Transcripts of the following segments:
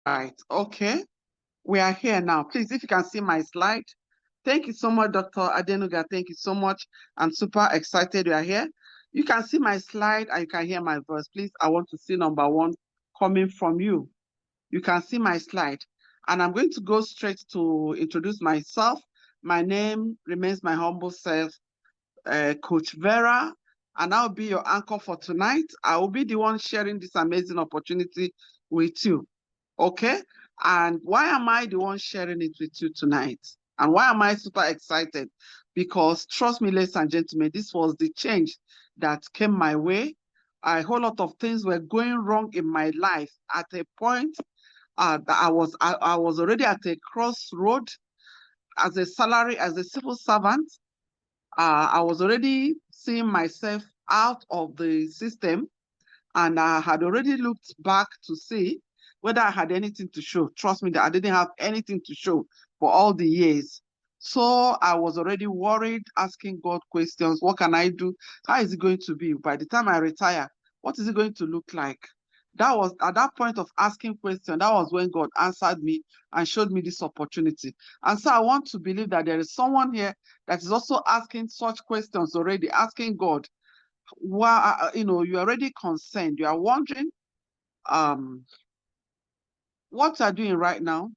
Right. Okay. We are here now. Please, if you can see my slide. Thank you so much, Dr. Adenuga. Thank you so much. I'm super excited you are here. You can see my slide and you can hear my voice. Please, I want to see number one coming from you. You can see my slide. And I'm going to go straight to introduce myself. My name remains my humble self, Coach Vera, and I'll be your anchor for tonight. I will be the one sharing this amazing opportunity with you. Okay? And why am I the one sharing it with you tonight? And why am I super excited? Because trust me, ladies and gentlemen, this was the change that came my way. A whole lot of things were going wrong in my life. At a point, I was already at a crossroad as a civil servant. I was already seeing myself out of the system, and I had already looked back to see whether I had anything to show. Trust me that I didn't have anything to show for all the years. So I was already worried, asking God questions. What can I do? How is it going to be? By the time I retire, what is it going to look like? That was at that point of asking questions, that was when God answered me and showed me this opportunity. And so I want to believe that there is someone here that is also asking such questions already, asking God, well, you're already concerned. You are wondering what you are doing right now.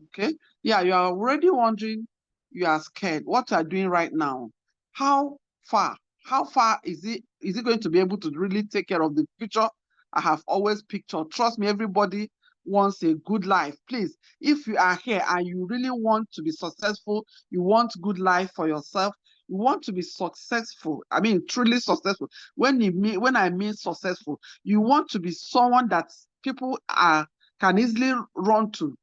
Okay. Yeah, you are already wondering, you are scared. What you are doing right now. How far? How far is it going to be able to really take care of the future I have always pictured? Trust me, everybody wants a good life. Please, if you are here and you really want to be successful, you want good life for yourself, you want to be successful, I mean truly successful. When I mean successful, you want to be someone that people can easily run to.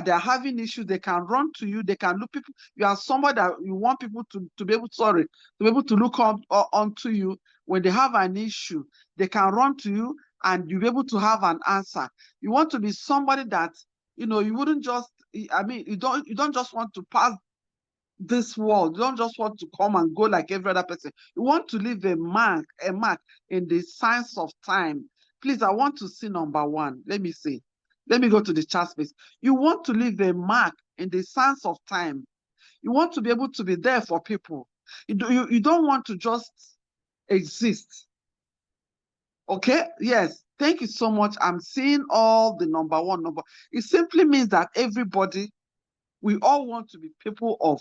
They're having issues, they can run to you, they can look people. You are somebody that you want people to be able to look onto you when they have an issue. They can run to you and you'll be able to have an answer. You want to be somebody that you wouldn't just, I mean, you don't just want to pass this world. You don't just want to come and go like every other person. You want to leave a mark in the science of time. Please, I want to see number one. Let me see. Let me go to the chat space. You want to leave a mark in the science of time. You want to be able to be there for people. You don't want to just exist. Okay? Yes. Thank you so much. I'm seeing all the number one number. It simply means that everybody, we all want to be people of,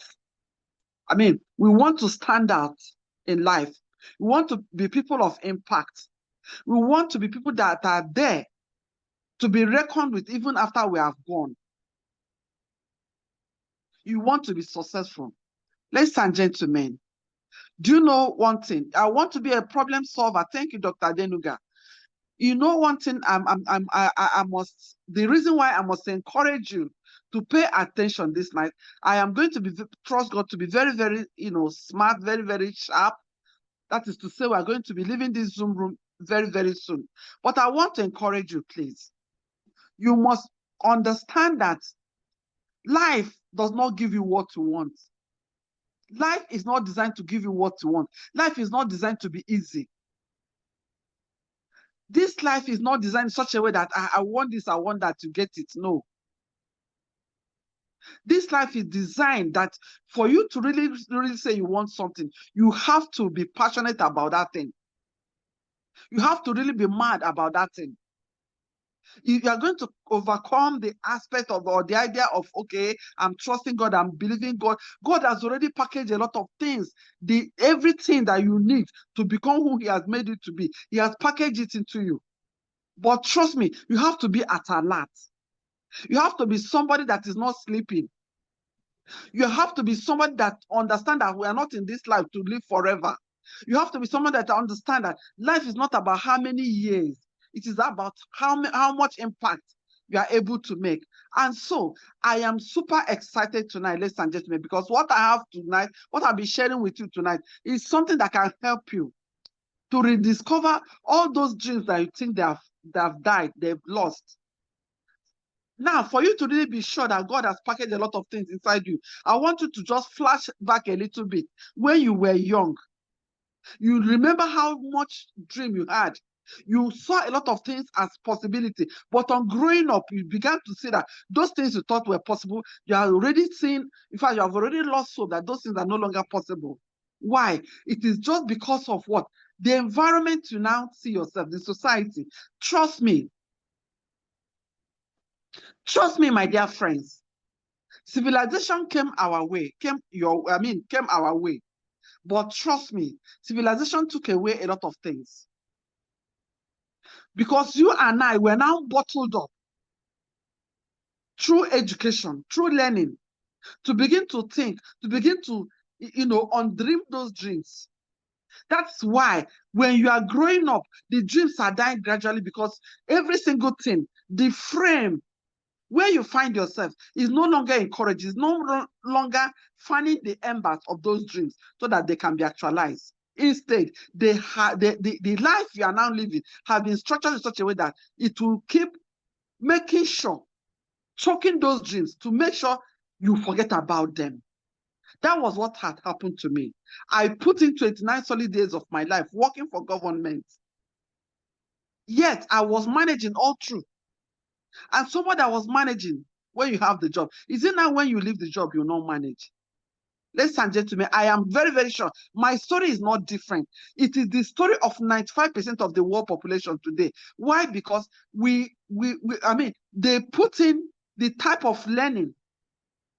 we want to stand out in life. We want to be people of impact. We want to be people that are there to be reckoned with even after we have gone. You want to be successful. Ladies and gentlemen, do you know one thing? I want to be a problem solver. Thank you, Dr. Adenuga. You know one thing, the reason why I must encourage you to pay attention this night, I am going to trust God to be very, very, smart, very, very sharp. That is to say, we are going to be leaving this Zoom room very, very soon. But I want to encourage you, please. You must understand that life does not give you what you want. Life is not designed to give you what you want. Life is not designed to be easy. This life is not designed in such a way that I want this, I want that, to get it. No. This life is designed that for you to really, really say you want something, you have to be passionate about that thing. You have to really be mad about that thing. You are going to overcome the aspect of, or the idea of, okay, I'm trusting God, I'm believing God. God has already packaged a lot of things, everything that you need to become who He has made you to be. He has packaged it into you. But trust me, you have to be at alert. You have to be somebody that is not sleeping. You have to be somebody that understands that we are not in this life to live forever. You have to be someone that understands that life is not about how many years. It is about how much impact you are able to make. And so I am super excited tonight, ladies and gentlemen, because what I have tonight, what I'll be sharing with you tonight, is something that can help you to rediscover all those dreams that you think they have died, they've lost. Now, for you to really be sure that God has packaged a lot of things inside you, I want you to just flash back a little bit. When you were young, you remember how much dream you had. You saw a lot of things as possibility, but on growing up, you began to see that those things you thought were possible, you are already seeing, in fact, you have already lost hope that those things are no longer possible. Why? It is just because of what? The environment you now see yourself, the society. Trust me. Trust me, my dear friends. Civilization came our way, came our way. But trust me, civilization took away a lot of things. Because you and I were now bottled up through education, through learning, to begin to think, to begin to, undream those dreams. That's why when you are growing up, the dreams are dying gradually, because every single thing, the frame where you find yourself is no longer encouraged, is no longer fanning the embers of those dreams so that they can be actualized. Instead, the life you are now living has been structured in such a way that it will keep making sure, choking those dreams to make sure you forget about them. That was what had happened to me. I put in 29 solid days of my life working for government. Yet I was managing all through. And someone that was managing when you have the job, is it now when you leave the job, you not manage? Ladies and gentlemen, I am very, very sure my story is not different. It is the story of 95% of the world population today. Why? Because they put in the type of learning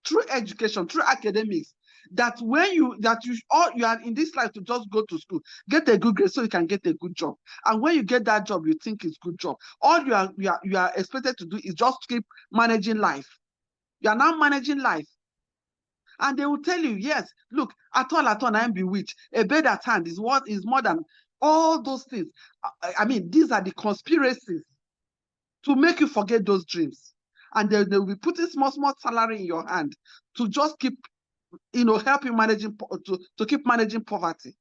through education, through academics, that when you are in this life to just go to school, get a good grade so you can get a good job. And when you get that job, you think it's good job. All you are expected to do is just keep managing life. You are now managing life. And they will tell you, yes, look, at all, I am bewitched. A bed at hand is what is more than all those things. These are the conspiracies to make you forget those dreams. And they will be putting small salary in your hand to just keep, help you to keep managing poverty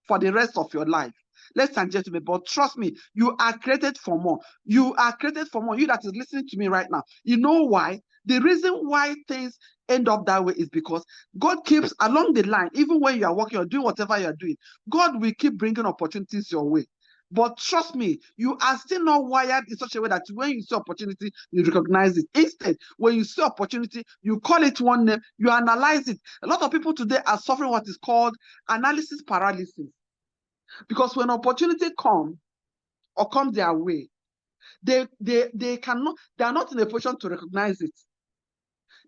for the rest of your life. Ladies and gentlemen, but trust me, you are created for more. You are created for more. You that is listening to me right now, you know why? The reason why things end up that way is because God keeps along the line, even when you are working or doing whatever you are doing, God will keep bringing opportunities your way. But trust me, you are still not wired in such a way that when you see opportunity, you recognize it. Instead, when you see opportunity, you call it one name, you analyze it. A lot of people today are suffering what is called analysis paralysis. Because when opportunity comes their way, they are not in a position to recognize it.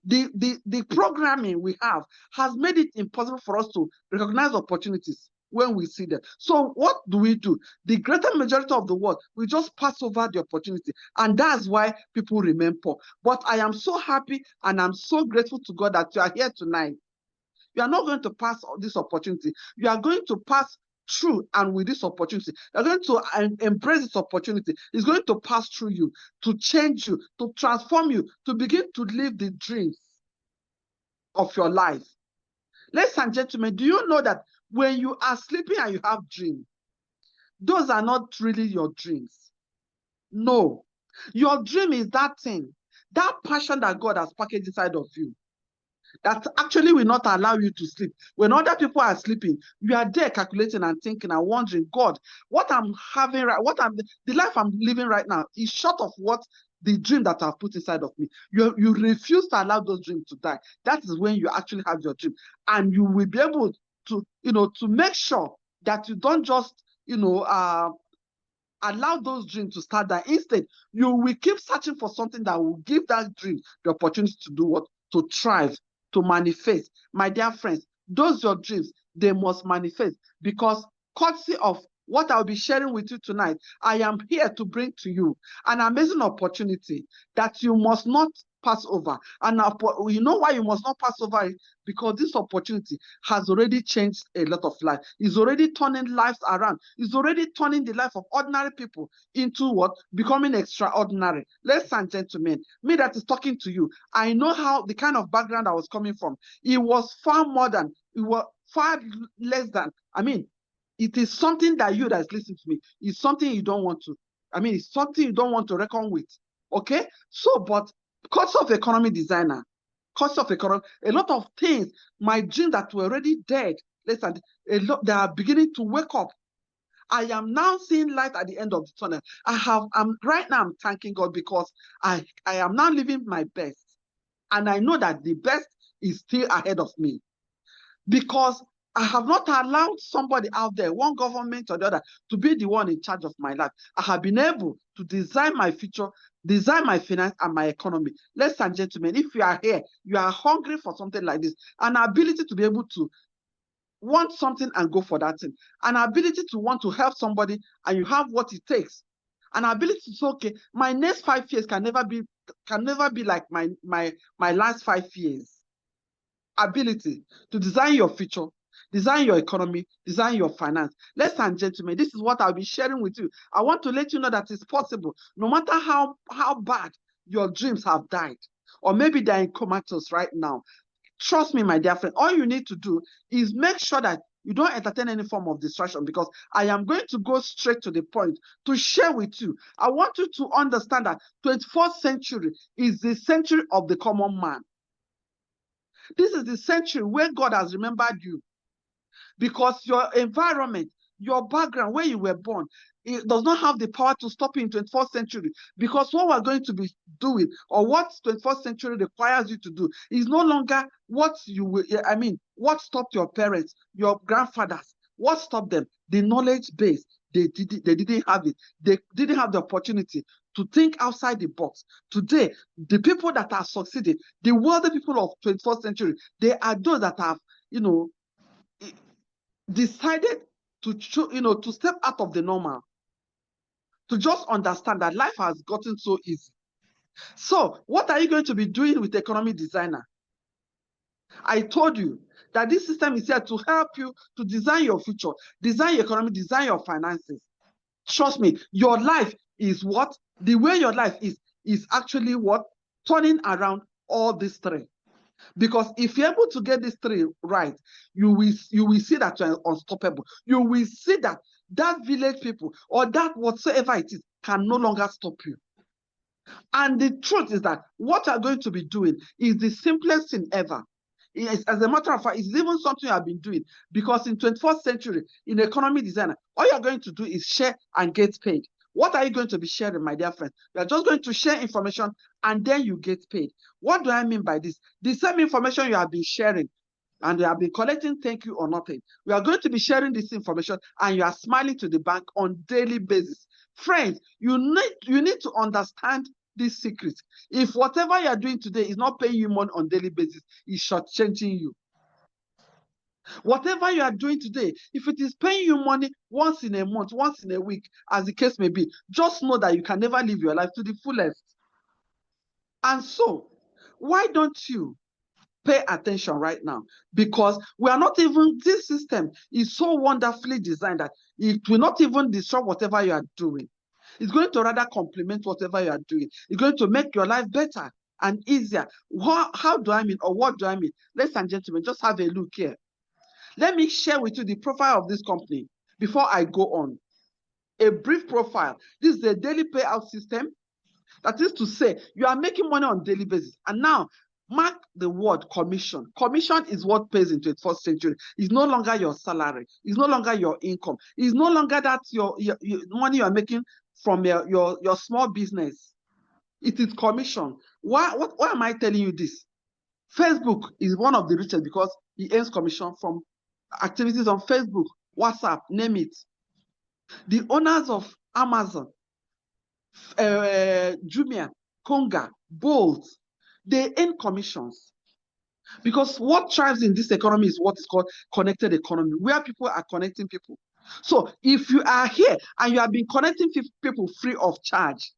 The programming we have has made it impossible for us to recognize opportunities when we see them. So what do? The greater majority of the world, we just pass over the opportunity. And that's why people remain poor. But I am so happy and I'm so grateful to God that you are here tonight. You are not going to pass this opportunity. You are going to pass through and with this opportunity. You're going to embrace this opportunity. It's going to pass through you, to change you, to transform you, to begin to live the dreams of your life. Ladies and gentlemen, do you know that when you are sleeping and you have dreams, those are not really your dreams? No. Your dream is that thing, that passion that God has packaged inside of you, that actually will not allow you to sleep. When other people are sleeping, you are there calculating and thinking and wondering, God, what I'm having, the life I'm living right now is short of what the dream that I've put inside of me. You refuse to allow those dreams to die. That is when you actually have your dream. And you will be able to, to make sure that you don't just, allow those dreams to start that. Instead, you will keep searching for something that will give that dream the opportunity to do what? To thrive, to manifest. My dear friends, those your dreams, they must manifest, because courtesy of what I'll be sharing with you tonight, I am here to bring to you an amazing opportunity that you must not pass over. And you know why you must not pass over it? Because this opportunity has already changed a lot of lives. It's already turning lives around. It's already turning the life of ordinary people into what? Becoming extraordinary. Ladies and gentlemen, me that is talking to you, I know how the kind of background I was coming from. It was far less than, it is something that you that is listening to me, it's something you don't want to, it's something you don't want to reckon with. Okay? So, but course of economy designer, a lot of things, my dreams that were already dead, they are beginning to wake up. I am now seeing light at the end of the tunnel. Right now I'm thanking God because I am now living my best. And I know that the best is still ahead of me. Because I have not allowed somebody out there, one government or the other, to be the one in charge of my life. I have been able to design my future, design my finance and my economy. Ladies and gentlemen, if you are here, you are hungry for something like this, an ability to be able to want something and go for that thing, an ability to want to help somebody and you have what it takes, an ability to say, okay, my next 5 years can never be like my last 5 years. Ability to design your future, design your economy, design your finance. Ladies and gentlemen, this is what I'll be sharing with you. I want to let you know that it's possible, no matter how bad your dreams have died, or maybe they're in comatose right now. Trust me, my dear friend, all you need to do is make sure that you don't entertain any form of distraction, because I am going to go straight to the point to share with you. I want you to understand that 21st century is the century of the common man. This is the century where God has remembered you, because your environment, your background, where you were born, it does not have the power to stop you in 21st century, because what we're going to be doing, or what 21st century requires you to do, is no longer what what stopped your parents, your grandfathers. What stopped them? The knowledge base. They didn't have it. They didn't have the opportunity to think outside the box. Today, the people that are succeeding, the wealthy people of 21st century, they are those that have, decided to step out of the normal, to just understand that life has gotten so easy. So what are you going to be doing with Economy Designer? I told you that this system is here to help you to design your future, design your economy, design your finances. Trust me, your life is the way your life is actually turning around all these three. Because if you're able to get these three right, you will see that you're unstoppable. You will see that village people, or that whatsoever it is, can no longer stop you. And the truth is that what you're going to be doing is the simplest thing ever. As a matter of fact, it's even something you have been doing, because in 21st century, in Economy Designer, all you're going to do is share and get paid. What are you going to be sharing, my dear friend? You're just going to share information and then you get paid. What do I mean by this? The same information you have been sharing and you have been collecting thank you or nothing, we are going to be sharing this information and you are smiling to the bank on daily basis. Friends, you need to understand this secret. If whatever you are doing today is not paying you money on daily basis, it's shortchanging you. Whatever you are doing today, if it is paying you money once in a month, once in a week, as the case may be, just know that you can never live your life to the fullest. And so, why don't you pay attention right now? Because this system is so wonderfully designed that it will not even destroy whatever you are doing. It's going to rather complement whatever you are doing. It's going to make your life better and easier. How do I mean, or what do I mean? Ladies and gentlemen, just have a look here. Let me share with you the profile of this company before I go on. A brief profile. This is a daily payout system. That is to say, you are making money on a daily basis. And now, mark the word commission. Commission is what pays in 21st century. It's no longer your salary. It's no longer your income. It's no longer that your money you are making from your small business. It is commission. Why am I telling you this? Facebook is one of the richest because he earns commission from activities on Facebook, WhatsApp, name it. The owners of Amazon, Jumia, Konga, Bolt, they earn commissions. Because what thrives in this economy is what is called connected economy, where people are connecting people. So if you are here and you have been connecting people free of charge,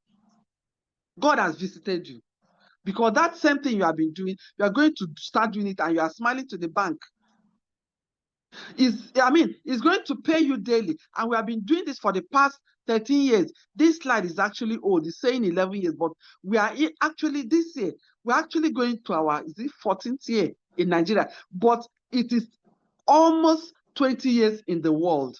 God has visited you. Because that same thing you have been doing, you are going to start doing it and you are smiling to the bank. It's going to pay you daily. And we have been doing this for the past 13 years. This slide is actually old. It's saying 11 years, but we are actually this year, we're actually going to our 14th year in Nigeria, but it is almost 20 years in the world.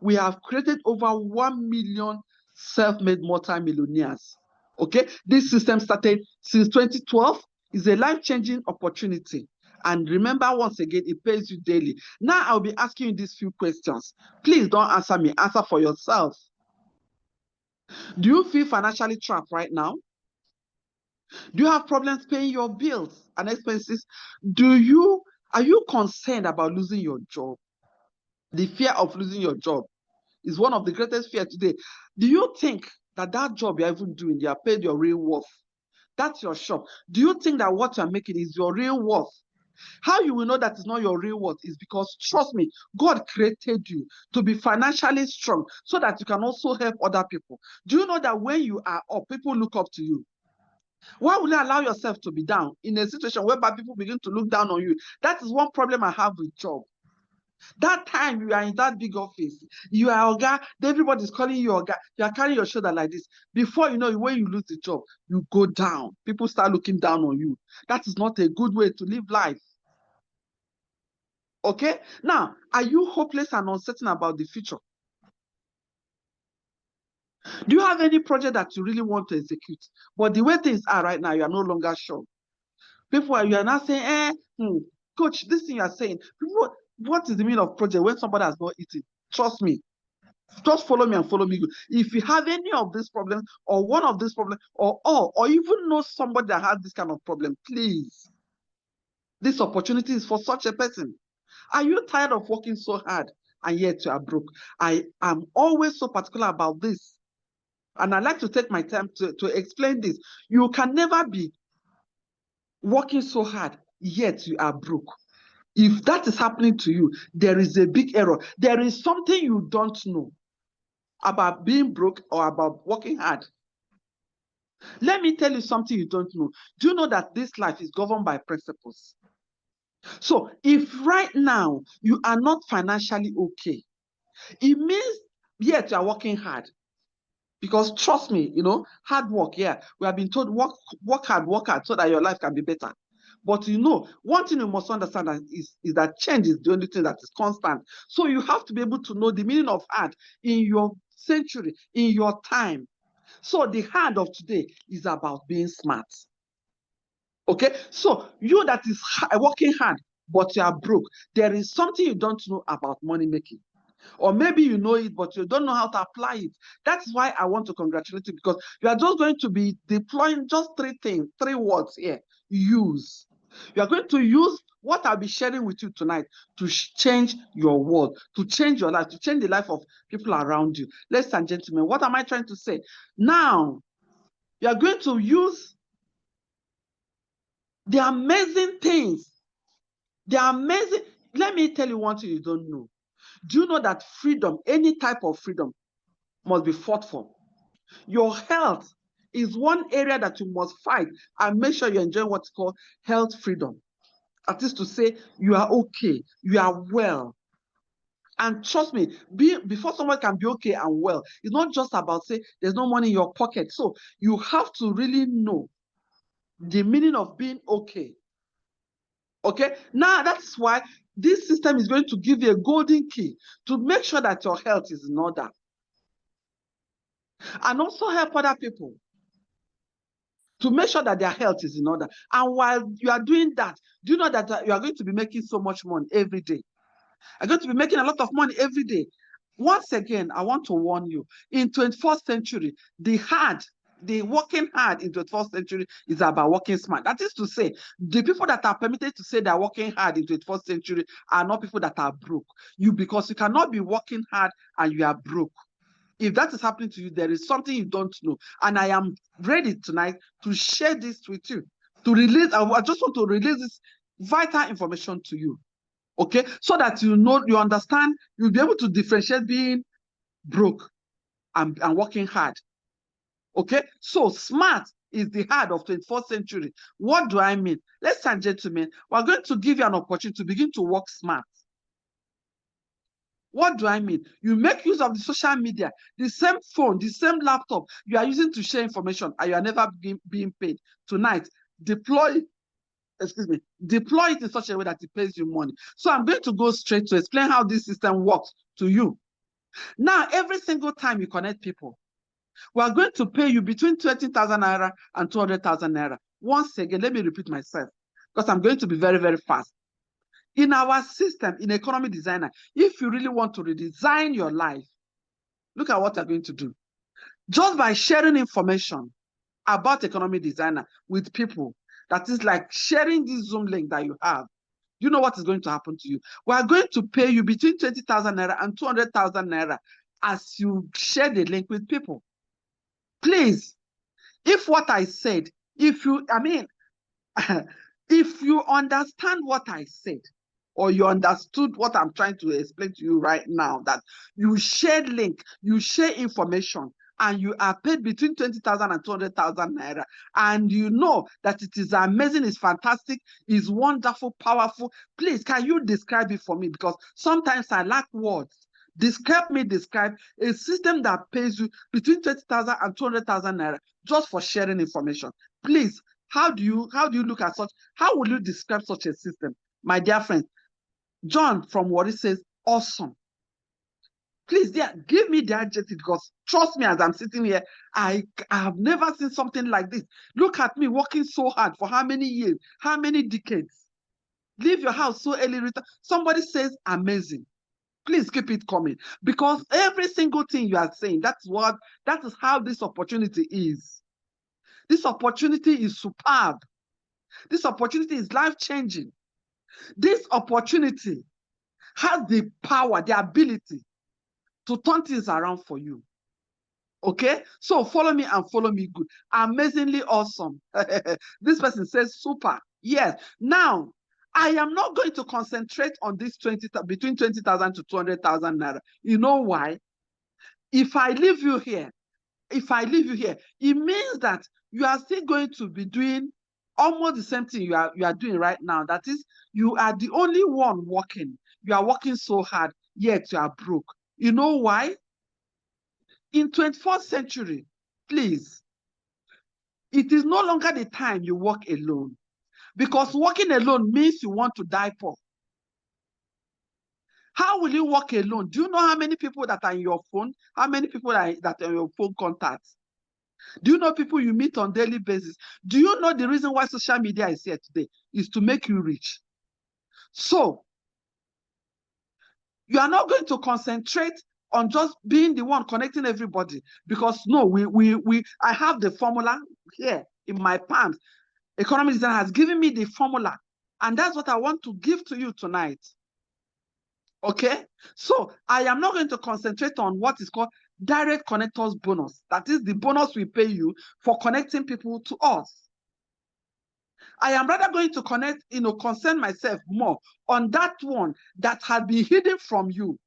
We have created over 1 million self-made multi-millionaires. Okay, this system started since 2012. It's a life-changing opportunity. And remember, once again, it pays you daily. Now I'll be asking you these few questions. Please don't answer me. Answer for yourself. Do you feel financially trapped right now? Do you have problems paying your bills and expenses? Are you concerned about losing your job? The fear of losing your job is one of the greatest fears today. Do you think that job you're even doing, you are paid your real worth? That's your shop. Do you think that what you're making is your real worth? How you will know that it's not your real worth is because, trust me, God created you to be financially strong so that you can also help other people. Do you know that when you are up, people look up to you? Why will you allow yourself to be down in a situation whereby people begin to look down on you? That is one problem I have with job. That time you are in that big office, you are Oga, everybody's calling you Oga, you are carrying your shoulder like this. Before you know it, when you lose the job, you go down. People start looking down on you. That is not a good way to live life. Okay? Now, are you hopeless and uncertain about the future? Do you have any project that you really want to execute? But the way things are right now, you are no longer sure. You are not saying, coach, this thing you are saying, what is the meaning of project when somebody has not eaten? Trust me. Just follow me and follow me. If you have any of these problems, or one of these problems, or all, or even know somebody that has this kind of problem, please. This opportunity is for such a person. Are you tired of working so hard and yet you are broke? I am always so particular about this. And I like to take my time to explain this. You can never be working so hard, yet you are broke. If that is happening to you, there is a big error. There is something you don't know about being broke or about working hard. Let me tell you something you don't know. Do you know that this life is governed by principles? So if right now you are not financially okay, it means yet you are working hard. Because trust me, hard work, yeah. We have been told work hard so that your life can be better. But one thing you must understand is that change is the only thing that is constant. So you have to be able to know the meaning of hard in your century, in your time. So the hard of today is about being smart. Okay? So you that is working hard, but you are broke, there is something you don't know about money making. Or maybe you know it, but you don't know how to apply it. That's why I want to congratulate you, because you are just going to be deploying just three words here. Use. You are going to use what I'll be sharing with you tonight to change your world, to change your life, to change the life of people around you. Ladies and gentlemen, what am I trying to say? Now, you are going to use the amazing things. Let me tell you one thing you don't know. Do you know that freedom, any type of freedom, must be fought for? Your health is one area that you must fight and make sure you enjoy what's called health freedom. That is to say, you are okay, you are well. And trust me, before someone can be okay and well, it's not just about say there's no money in your pocket. So you have to really know the meaning of being okay. Okay, now that's why this system is going to give you a golden key to make sure that your health is in order. And also help other people to make sure that their health is in order. And while you are doing that, do you know that you are going to be making so much money every day? You're going to be making a lot of money every day. Once again, I want to warn you, in 21st century, the working hard in 21st century is about working smart. That is to say, the people that are permitted to say they're working hard in 21st century are not people that are broke. Because you cannot be working hard and you are broke. If that is happening to you, there is something you don't know. And I am ready tonight to share this with you. I just want to release this vital information to you. Okay? So that you understand, you'll be able to differentiate being broke and working hard. Okay? So smart is the hard of 21st century. What do I mean? Ladies and gentlemen, we're going to give you an opportunity to begin to work smart. What do I mean? You make use of the social media, the same phone, the same laptop you are using to share information, and you are never being paid. Tonight, deploy it in such a way that it pays you money. So I'm going to go straight to explain how this system works to you. Now, every single time you connect people, we are going to pay you between 20,000 naira and 200,000 naira. Once again, let me repeat myself. because I'm going to be very, very fast. In our system, in Economy Designer, if you really want to redesign your life, look at what you're going to do. Just by sharing information about Economy Designer with people, that is like sharing this Zoom link that you have, you know what is going to happen to you. We are going to pay you between 20,000 naira and 200,000 naira as you share the link with people. Please, if what I said, if you understand what I said, or you understood what I'm trying to explain to you right now, that you share link, you share information, and you are paid between 20,000 and 200,000 naira, and you know that it is amazing, it's fantastic, it's wonderful, powerful. Please, can you describe it for me? Because sometimes I lack words. Describe a system that pays you between 20,000 and 200,000 naira just for sharing information. Please, how do you look at such? How will you describe such a system? My dear friend, John from Wari says, awesome. Please, give me the adjective, because trust me, as I'm sitting here, I have never seen something like this. Look at me working so hard for how many years, how many decades? Leave your house so early, return. Somebody says, amazing. Please keep it coming, because every single thing you are saying, that is how this opportunity is. This opportunity is superb. This opportunity is life-changing. This opportunity has the power, the ability to turn things around for you. Okay? So follow me and follow me good. Amazingly awesome. This person says super. Yes. Now, I am not going to concentrate on this between 20,000 to 200,000 naira. You know why? If I leave you here, it means that you are still going to be doing almost the same thing you are doing right now. That is, you are the only one working. You are working so hard, yet you are broke. You know why? In 21st century, please, it is no longer the time you work alone, because working alone means you want to die poor. How will you work alone? Do you know how many people that are in your phone? How many people that are in your phone contacts? Do you know people you meet on a daily basis? Do you know the reason why social media is here today? Is to make you rich. So, you are not going to concentrate on just being the one connecting everybody, because no, I have the formula here in my palms. Economy Design has given me the formula, and that's what I want to give to you tonight. Okay, so I am not going to concentrate on what is called direct connectors bonus. That is the bonus we pay you for connecting people to us. I am rather going to concern myself more on that one that had been hidden from you.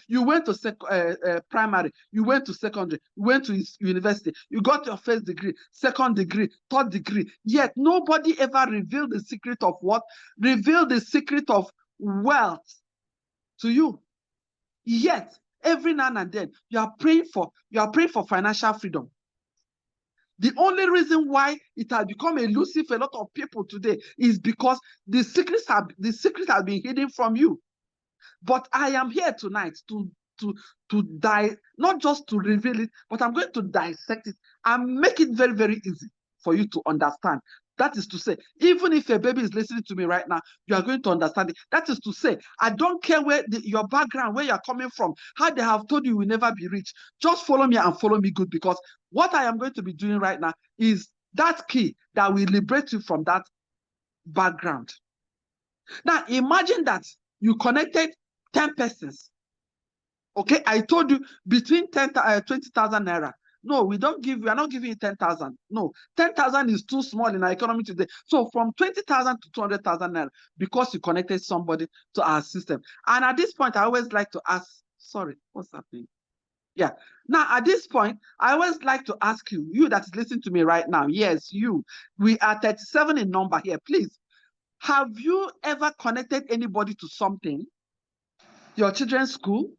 You went to primary, you went to secondary, you went to university, you got your first degree, second degree, third degree, yet nobody ever revealed the secret of what? Revealed the secret of wealth to you. Yet, every now and then, you are praying for financial freedom. The only reason why it has become elusive for a lot of people today is because the secret has been hidden from you. But I am here tonight to not just to reveal it, but I'm going to dissect it and make it very, very easy for you to understand. That is to say, even if a baby is listening to me right now, you are going to understand it. That is to say, I don't care where your background, where you're coming from, how they have told you will never be rich. Just follow me and follow me good, because what I am going to be doing right now is that key that will liberate you from that background. Now, imagine that you connected 10 persons. Okay, I told you between 20,000 naira. No, we are not giving you 10,000. No, 10,000 is too small in our economy today. So from 20,000 to 200,000 naira, because you connected somebody to our system. And at this point, I always like to ask, sorry, what's happening? Yeah. Now, at this point, I always like to ask you that is listening to me right now. Yes, you. We are 37 in number here. Please, have you ever connected anybody to something? Your children's school?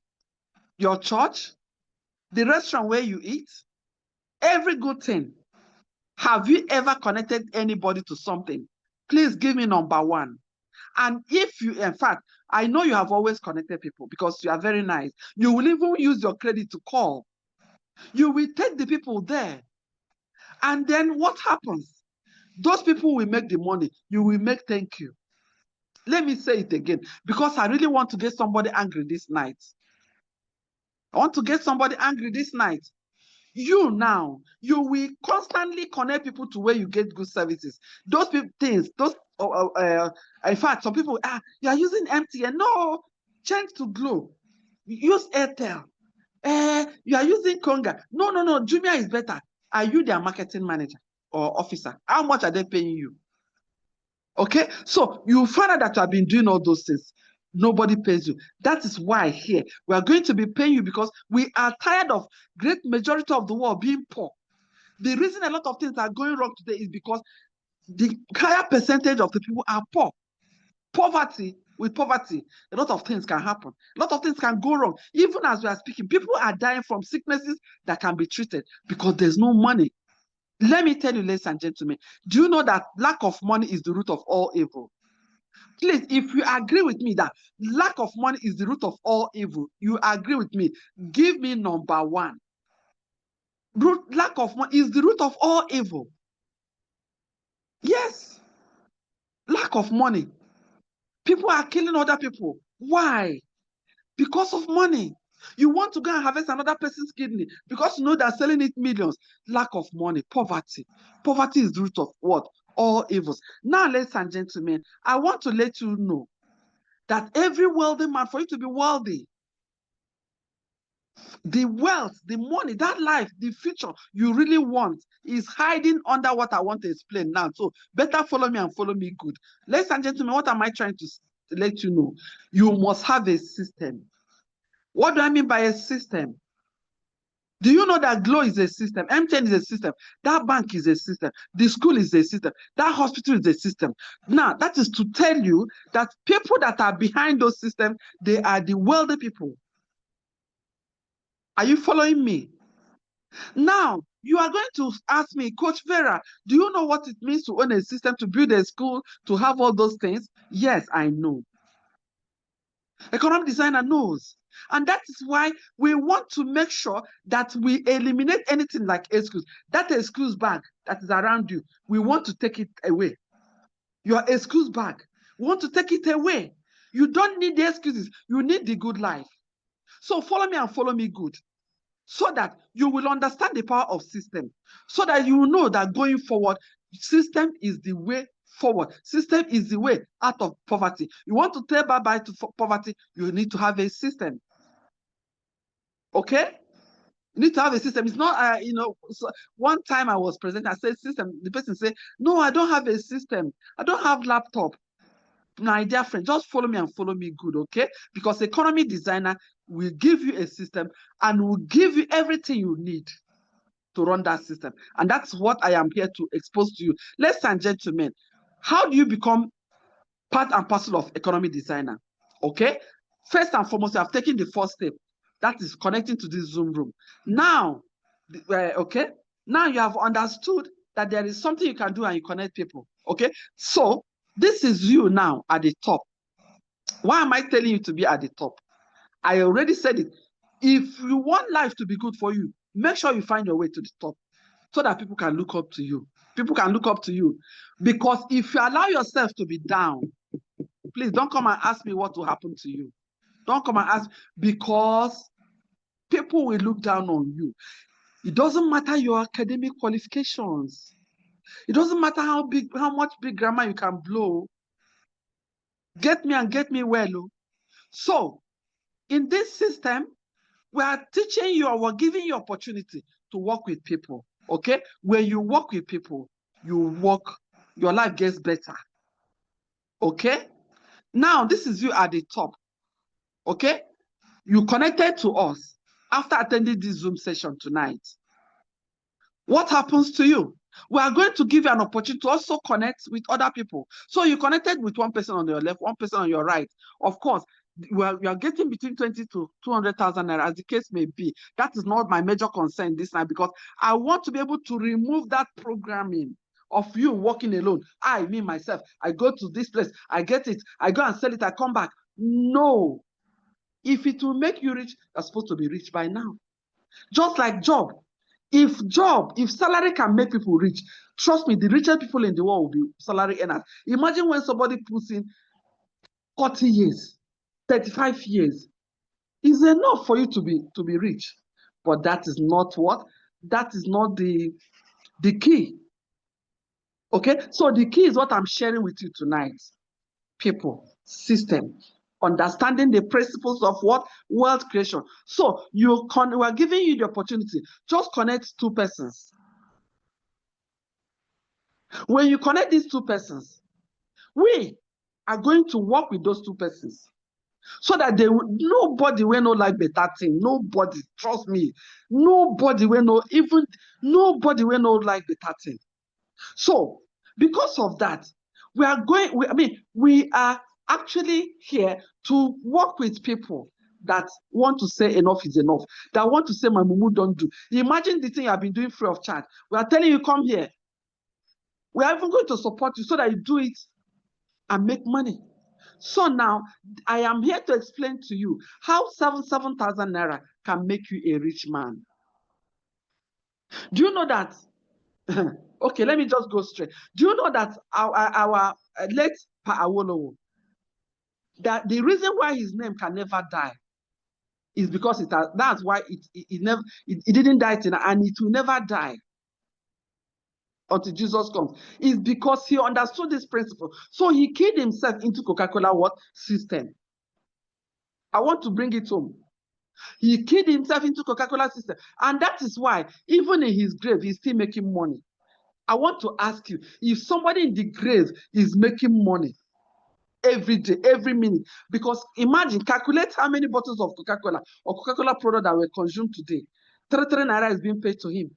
Your church? The restaurant where you eat? Every good thing. Have you ever connected anybody to something? Please give me number one. And if you, in fact, I know you have always connected people because you are very nice. You will even use your credit to call. You will take the people there. And then what happens? Those people will make the money. You will make thank you. Let me say it again, because I really want to get somebody angry this night. I want to get somebody angry this night. You now, you will constantly connect people to where you get good services. Those things, those, in fact, some people, you are using MTN. No, change to Glow. Use Airtel. You are using Conga. No, Jumia is better. Are you their marketing manager or officer? How much are they paying you? Okay, so you find out that you have been doing all those things. Nobody pays you. That is why here we are going to be paying you, because we are tired of great majority of the world being poor. The reason a lot of things are going wrong today is because the higher percentage of the people are poor. With poverty, a lot of things can happen. A lot of things can go wrong. Even as we are speaking, people are dying from sicknesses that can be treated because there's no money. Let me tell you, ladies and gentlemen, do you know that lack of money is the root of all evil? Please, if you agree with me that lack of money is the root of all evil, you agree with me, give me number one. Lack of money is the root of all evil. Yes. Lack of money. People are killing other people. Why? Because of money. You want to go and harvest another person's kidney because you know they're selling it millions. Lack of money, poverty. Poverty is the root of what? All evils. Now, ladies and gentlemen, I want to let you know that every wealthy man, for you to be wealthy, the wealth, the money, that life, the future you really want is hiding under what I want to explain now. So better follow me and follow me good. Ladies and gentlemen, what am I trying to let you know? You must have a system. What do I mean by a system? Do you know that Glow is a system? MTN is a system. That bank is a system. The school is a system. That hospital is a system. Now, that is to tell you that people that are behind those systems, they are the wealthy people. Are you following me? Now, you are going to ask me, Coach Vera, do you know what it means to own a system, to build a school, to have all those things? Yes, I know. Economic designer knows. And that is why we want to make sure that we eliminate anything like excuse. That excuse bag that is around you, we want to take it away. Your excuse bag, we want to take it away. You don't need the excuses. You need the good life. So follow me and follow me good, so that you will understand the power of system, so that you will know that going forward, system is the way forward. System is the way out of poverty. You want to tell bye-bye to poverty, you need to have a system. Okay? You need to have a system. It's not, so one time I was presenting, I said system. The person said, no, I don't have a system. I don't have laptop. My dear friend, just follow me and follow me good, okay? Because economy designer will give you a system and will give you everything you need to run that system. And that's what I am here to expose to you. Ladies and gentlemen, how do you become part and parcel of economy designer? Okay? First and foremost, you have taken the first step. That is connecting to this Zoom room. Now, okay? Now you have understood that there is something you can do and you connect people. Okay? So, this is you now at the top. Why am I telling you to be at the top? I already said it. If you want life to be good for you, make sure you find your way to the top so that people can look up to you. People can look up to you. Because if you allow yourself to be down, please don't come and ask me what will happen to you. Don't come and ask, because people will look down on you. It doesn't matter your academic qualifications. It doesn't matter how much big grammar you can blow. Get me and get me well. So, in this system, we are teaching you, or we're giving you opportunity to work with people. Okay? When you work with people, your life gets better. Okay? Now, this is you at the top. Okay? You connected to us after attending this Zoom session tonight. What happens to you? We are going to give you an opportunity to also connect with other people. So you connected with one person on your left, one person on your right. Of course, we are getting between 20 to 200,000 naira, as the case may be. That is not my major concern this time, because I want to be able to remove that programming of you working alone. Me, myself, I go to this place, I get it, I go and sell it, I come back. No. If it will make you rich, you're supposed to be rich by now. Just like job. If salary can make people rich, trust me, the richest people in the world will be salary earners. Imagine when somebody puts in 40 years, 35 years, is enough for you to be rich. But that is not what? That is not the key. Okay, so the key is what I'm sharing with you tonight. People, system, understanding the principles of what? Wealth creation. So we are giving you the opportunity. Just connect two persons. When you connect these two persons, we are going to work with those two persons so that nobody will not like better thing. Nobody, trust me, nobody will not like better thing. So because of that, we are actually here to work with people that want to say enough is enough, that want to say my mumu don't do. Imagine the thing you have been doing free of charge. We are telling you, come here. We are even going to support you so that you do it and make money. So now I am here to explain to you how 7,000 naira can make you a rich man. Do you know that? Okay, let me just go straight. Do you know that our late Pa Awolowo, that the reason why his name can never die is because that's why it didn't die and it will never die until Jesus comes, is because he understood this principle. So he keyed himself into Coca-Cola what? System. I want to bring it home. He keyed himself into Coca-Cola system. And that is why, even in his grave, he's still making money. I want to ask you, if somebody in the grave is making money every day, every minute, because imagine, calculate how many bottles of Coca-Cola or Coca-Cola product that were consumed today. 3 naira is being paid to him.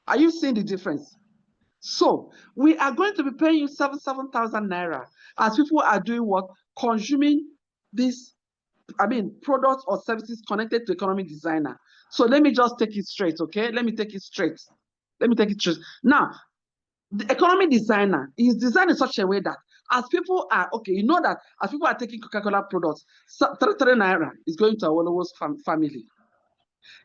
Are you seeing the difference? So we are going to be paying you 7,000 naira as people are doing what? Consuming these, products or services connected to economic designer. So let me just take it straight, okay? Let me take it straight. Now, the economic designer is designed in such a way that as people are, as people are taking Coca-Cola products, 3 naira is going to Awolowo's family.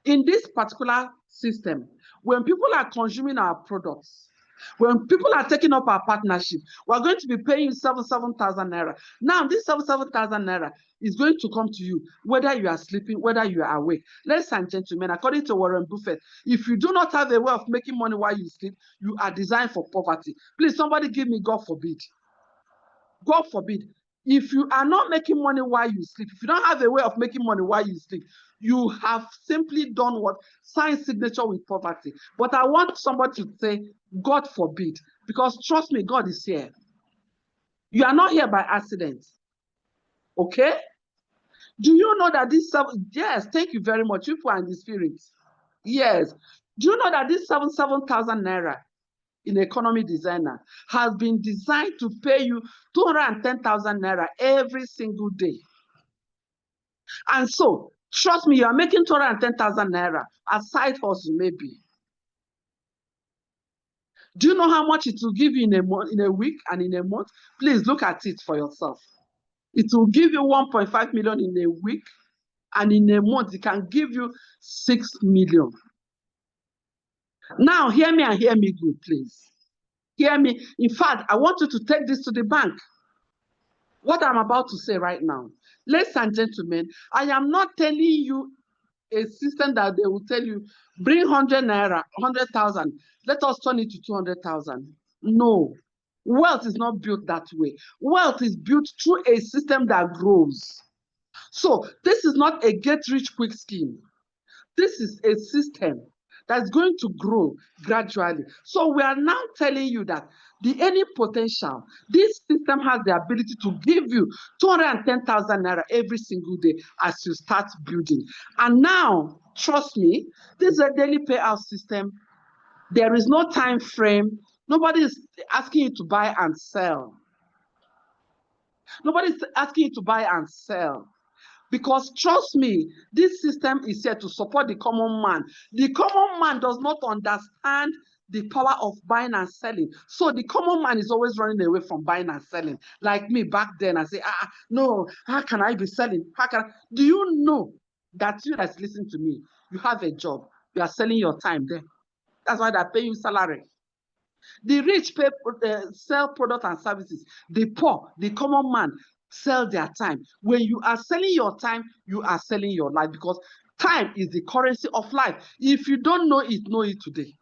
In this particular system, when people are consuming our products, when people are taking up our partnership, we're going to be paying 7,000 naira. Now, this 7,000 naira is going to come to you, whether you are sleeping, whether you are awake. Ladies and gentlemen, according to Warren Buffett, if you do not have a way of making money while you sleep, you are designed for poverty. Please, somebody give me God forbid. God forbid. If you are not making money while you sleep, if you don't have a way of making money while you sleep, you have simply done what? Sign signature with poverty. But I want somebody to say, God forbid, because trust me, God is here. You are not here by accident. Okay? Do you know that this, yes, thank you very much. You are in the spirit. Yes. Do you know that this 7,000 naira in economy designer has been designed to pay you 210,000 naira every single day? And so, trust me, you are making 210,000 naira aside hustle maybe. Do you know how much it will give you in a week and in a month? Please look at it for yourself. It will give you 1.5 million in a week, and in a month, it can give you 6 million. Now, hear me and hear me good, please. Hear me. In fact, I want you to take this to the bank. What I'm about to say right now. Ladies and gentlemen, I am not telling you a system that they will tell you, bring 100 naira, 100,000, let us turn it to 200,000. No, wealth is not built that way. Wealth is built through a system that grows. So this is not a get rich quick scheme. This is a system that's going to grow gradually. So we are now telling you that the earning potential, this system has the ability to give you 210,000 naira every single day as you start building. And now, trust me, this is a daily payout system. There is no time frame. Nobody is asking you to buy and sell. Nobody is asking you to buy and sell. Because trust me, this system is here to support the common man. The common man does not understand the power of buying and selling. So the common man is always running away from buying and selling. Like me back then, I say, no, how can I be selling? Do you know that you that's listening to me, you have a job? You are selling your time there. That's why they pay you salary. The rich sell products and services. The poor, the common man, sell their time. When you are selling your time, you are selling your life, because time is the currency of life. If you don't know it today.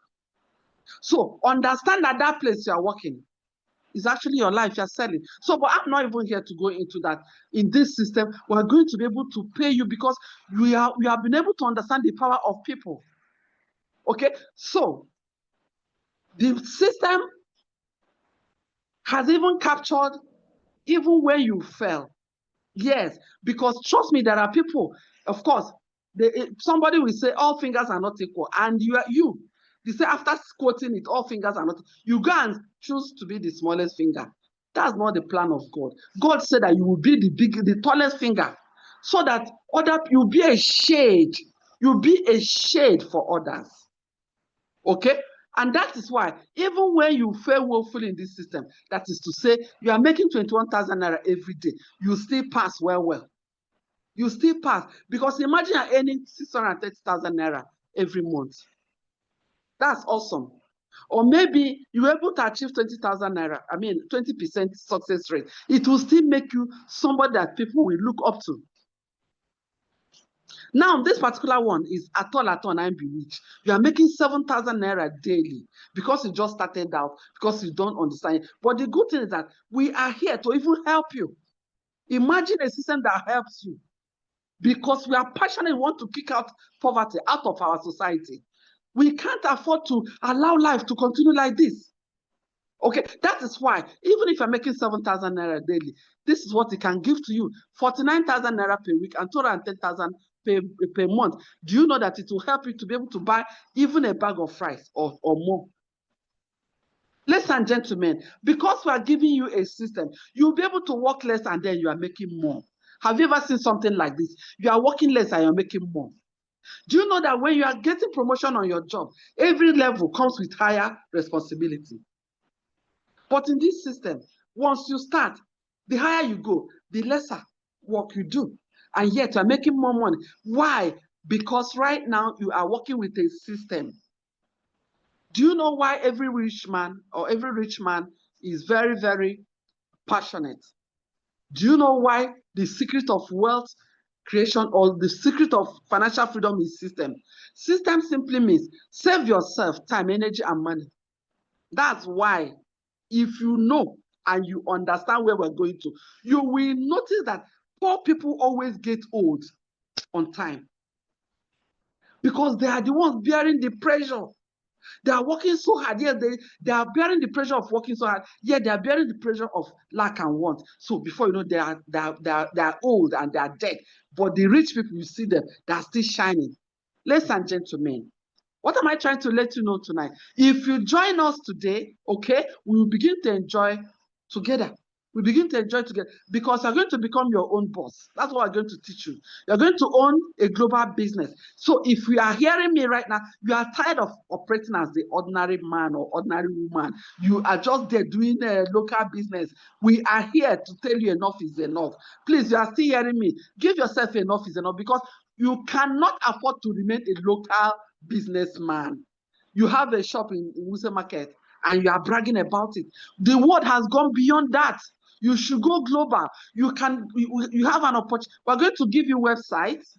So understand that that place you are working is actually your life you're selling. So, but I'm not even here to go into that. In this system, we're going to be able to pay you because we have been able to understand the power of people. Okay, so the system has even captured even when you fail. Yes, because trust me, there are people, of course, somebody will say all fingers are not equal, and they say after quoting it, all fingers are not, you go and choose to be the smallest finger. That's not the plan of God. God said that you will be the tallest finger, so that you'll be a shade. You'll be a shade for others. Okay? And that is why, even when you fail woefully in this system, that is to say, you are making 21,000 naira every day, you still pass well. You still pass. Because imagine you're earning 630,000 naira every month. That's awesome. Or maybe you're able to achieve 20,000 naira, 20% success rate. It will still make you somebody that people will look up to. Now, this particular one is at all, I'm bewitched. You are making 7,000 naira daily because you just started out, because you don't understand it. But the good thing is that we are here to even help you. Imagine a system that helps you, because we are passionate, we want to kick out poverty out of our society. We can't afford to allow life to continue like this. Okay, that is why, even if you're making 7,000 naira daily, this is what it can give to you: 49,000 naira per week and 210,000 per month. Do you know that it will help you to be able to buy even a bag of rice or more? Ladies and gentlemen, because we are giving you a system, you'll be able to work less and then you are making more. Have you ever seen something like this? You are working less and you're making more. Do you know that when you are getting promotion on your job, every level comes with higher responsibility? But in this system, once you start, the higher you go, the lesser work you do. And yet you're making more money. Why? Because right now you are working with a system. Do you know why every rich man is very, very passionate? Do you know why the secret of wealth creation or the secret of financial freedom is system? System simply means save yourself time, energy, and money. That's why, if you know and you understand where we're going to, you will notice that poor people always get old on time, because they are the ones bearing the pressure. They are working so hard. Yeah, they are bearing the pressure of working so hard. Yeah, they are bearing the pressure of lack and want. So before you know, they are old and they are dead. But the rich people, you see them, they are still shining. Ladies and gentlemen, what am I trying to let you know tonight? If you join us today, okay, we will begin to enjoy together. We begin to enjoy together, because you're going to become your own boss. That's what I'm going to teach you. You're going to own a global business. So if you are hearing me right now, you are tired of operating as the ordinary man or ordinary woman. You are just there doing a local business. We are here to tell you enough is enough. Please, you are still hearing me. Give yourself enough is enough, because you cannot afford to remain a local businessman. You have a shop in Wuse Market and you are bragging about it. The world has gone beyond that. You should go global. You have an opportunity. We're going to give you websites.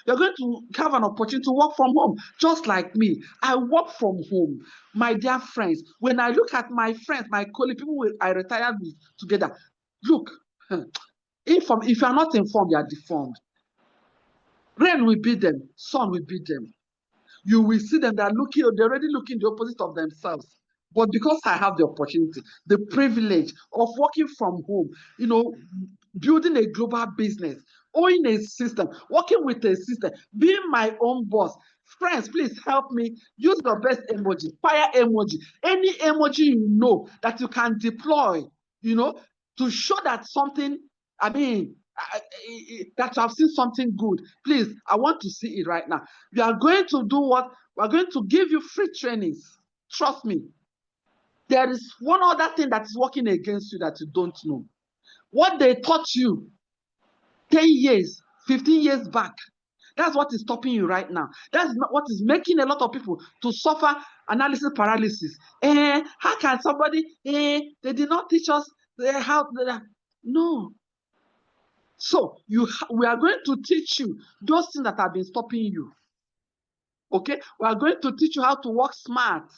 You're going to have an opportunity to work from home, just like me. I work from home. My dear friends, when I look at my friends, my colleagues, people I retired with together, look, if you are not informed, you are deformed. Rain will beat them, sun will beat them. You will see them, they're already looking the opposite of themselves. But because I have the opportunity, the privilege of working from home, building a global business, owning a system, working with a system, being my own boss. Friends, please help me. Use the best emoji, fire emoji, any emoji you know that you can deploy, to show that something, that you have seen something good. Please, I want to see it right now. We are going to do what? We're going to give you free trainings. Trust me. There is one other thing that is working against you that you don't know. What they taught you 10 years, 15 years back, That's what is stopping you right now. That's what is making a lot of people to suffer analysis paralysis. How can somebody, they did not teach us how, no. So we are going to teach you those things that have been stopping you. Okay, we are going to teach you how to work smart.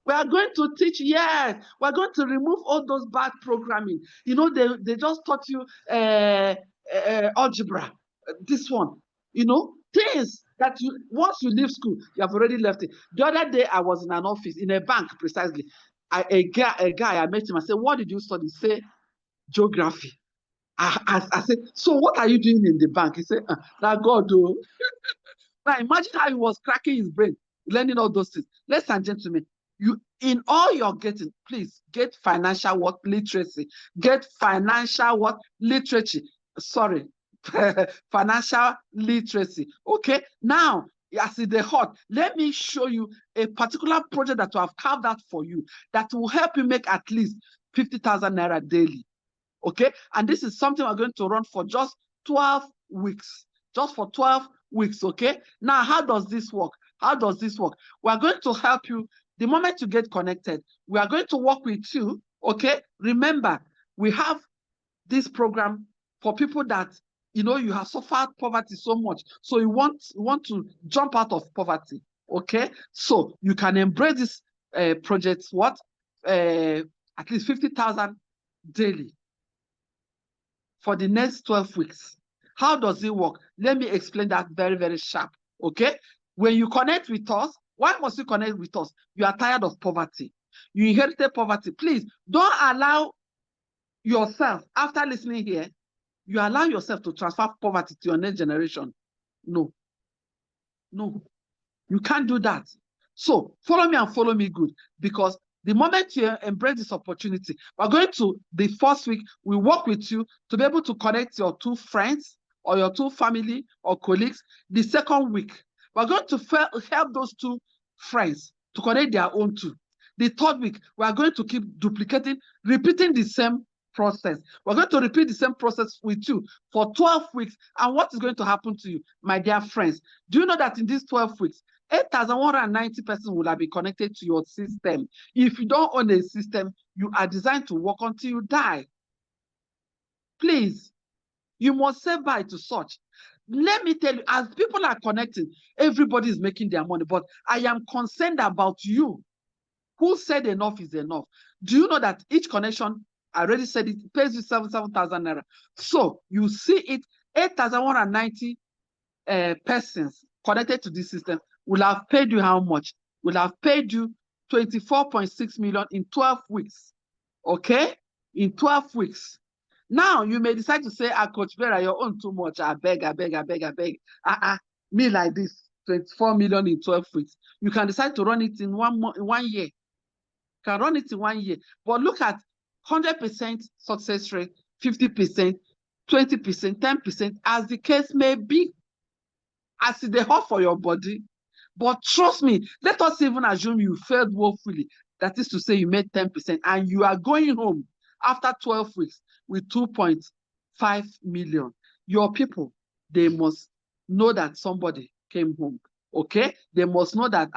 We are going to teach, yes, we're going to remove all those bad programming. You know, they just taught you algebra, this one, you know, things that once you leave school, you have already left it. The other day, I was in an office, in a bank precisely. A guy, I met him, I said, what did you study? He said, geography. I said, so what are you doing in the bank? He said, now God, oh. Now imagine how he was cracking his brain, learning all those things. Ladies and gentlemen, you, in all you're getting, please get financial what literacy. Get financial what literacy. Sorry, financial literacy. Okay, now as in the hot, let me show you a particular project that we have carved out for you that will help you make at least 50,000 naira daily. Okay, and this is something we're going to run for just 12 weeks. Just for 12 weeks. Okay, now how does this work? How does this work? We're going to help you the moment you get connected. We are going to work with you. Okay, remember, we have this program for people that, you know, you have suffered poverty so much, so you want to jump out of poverty. Okay, so you can embrace this project, what, at least 50,000 daily for the next 12 weeks. How does it work? Let me explain that very, very sharp. Okay, when you connect with us, why must you connect with us? You are tired of poverty. You inherited poverty. Please don't allow yourself, after listening here, you allow yourself to transfer poverty to your next generation. No, no, you can't do that. So follow me and follow me good, because the moment you embrace this opportunity, we're going to, the first week, we work with you to be able to connect your 2 friends or your 2 family or colleagues. The second week, we're going to help those 2 friends to connect their own 2. The third week, we are going to keep duplicating, repeating the same process. We're going to repeat the same process with you for 12 weeks. And what is going to happen to you, my dear friends? Do you know that in these 12 weeks, 8,190 persons will have been connected to your system? If you don't own a system, you are designed to work until you die. Please, you must say bye to such. Let me tell you, as people are connecting, everybody is making their money, but I am concerned about you. Who said enough is enough? Do you know that each connection, I already said it, pays you 7,000 naira. So you see it, 8,190 persons connected to this system will have paid you how much? Will have paid you 24.6 million in 12 weeks. Okay? In 12 weeks. Now you may decide to say, Coach Vera, you're on too much. I beg. Me like this, 24 million in 12 weeks. You can decide to run it in 1 year. You can run it in 1 year. But look at 100% success rate, 50%, 20%, 10%, as the case may be, as they hot for your body. But trust me, let us even assume you failed woefully. That is to say, you made 10%, and you are going home after 12 weeks with 2.5 million. Your people, they must know that somebody came home. Okay? They must know that,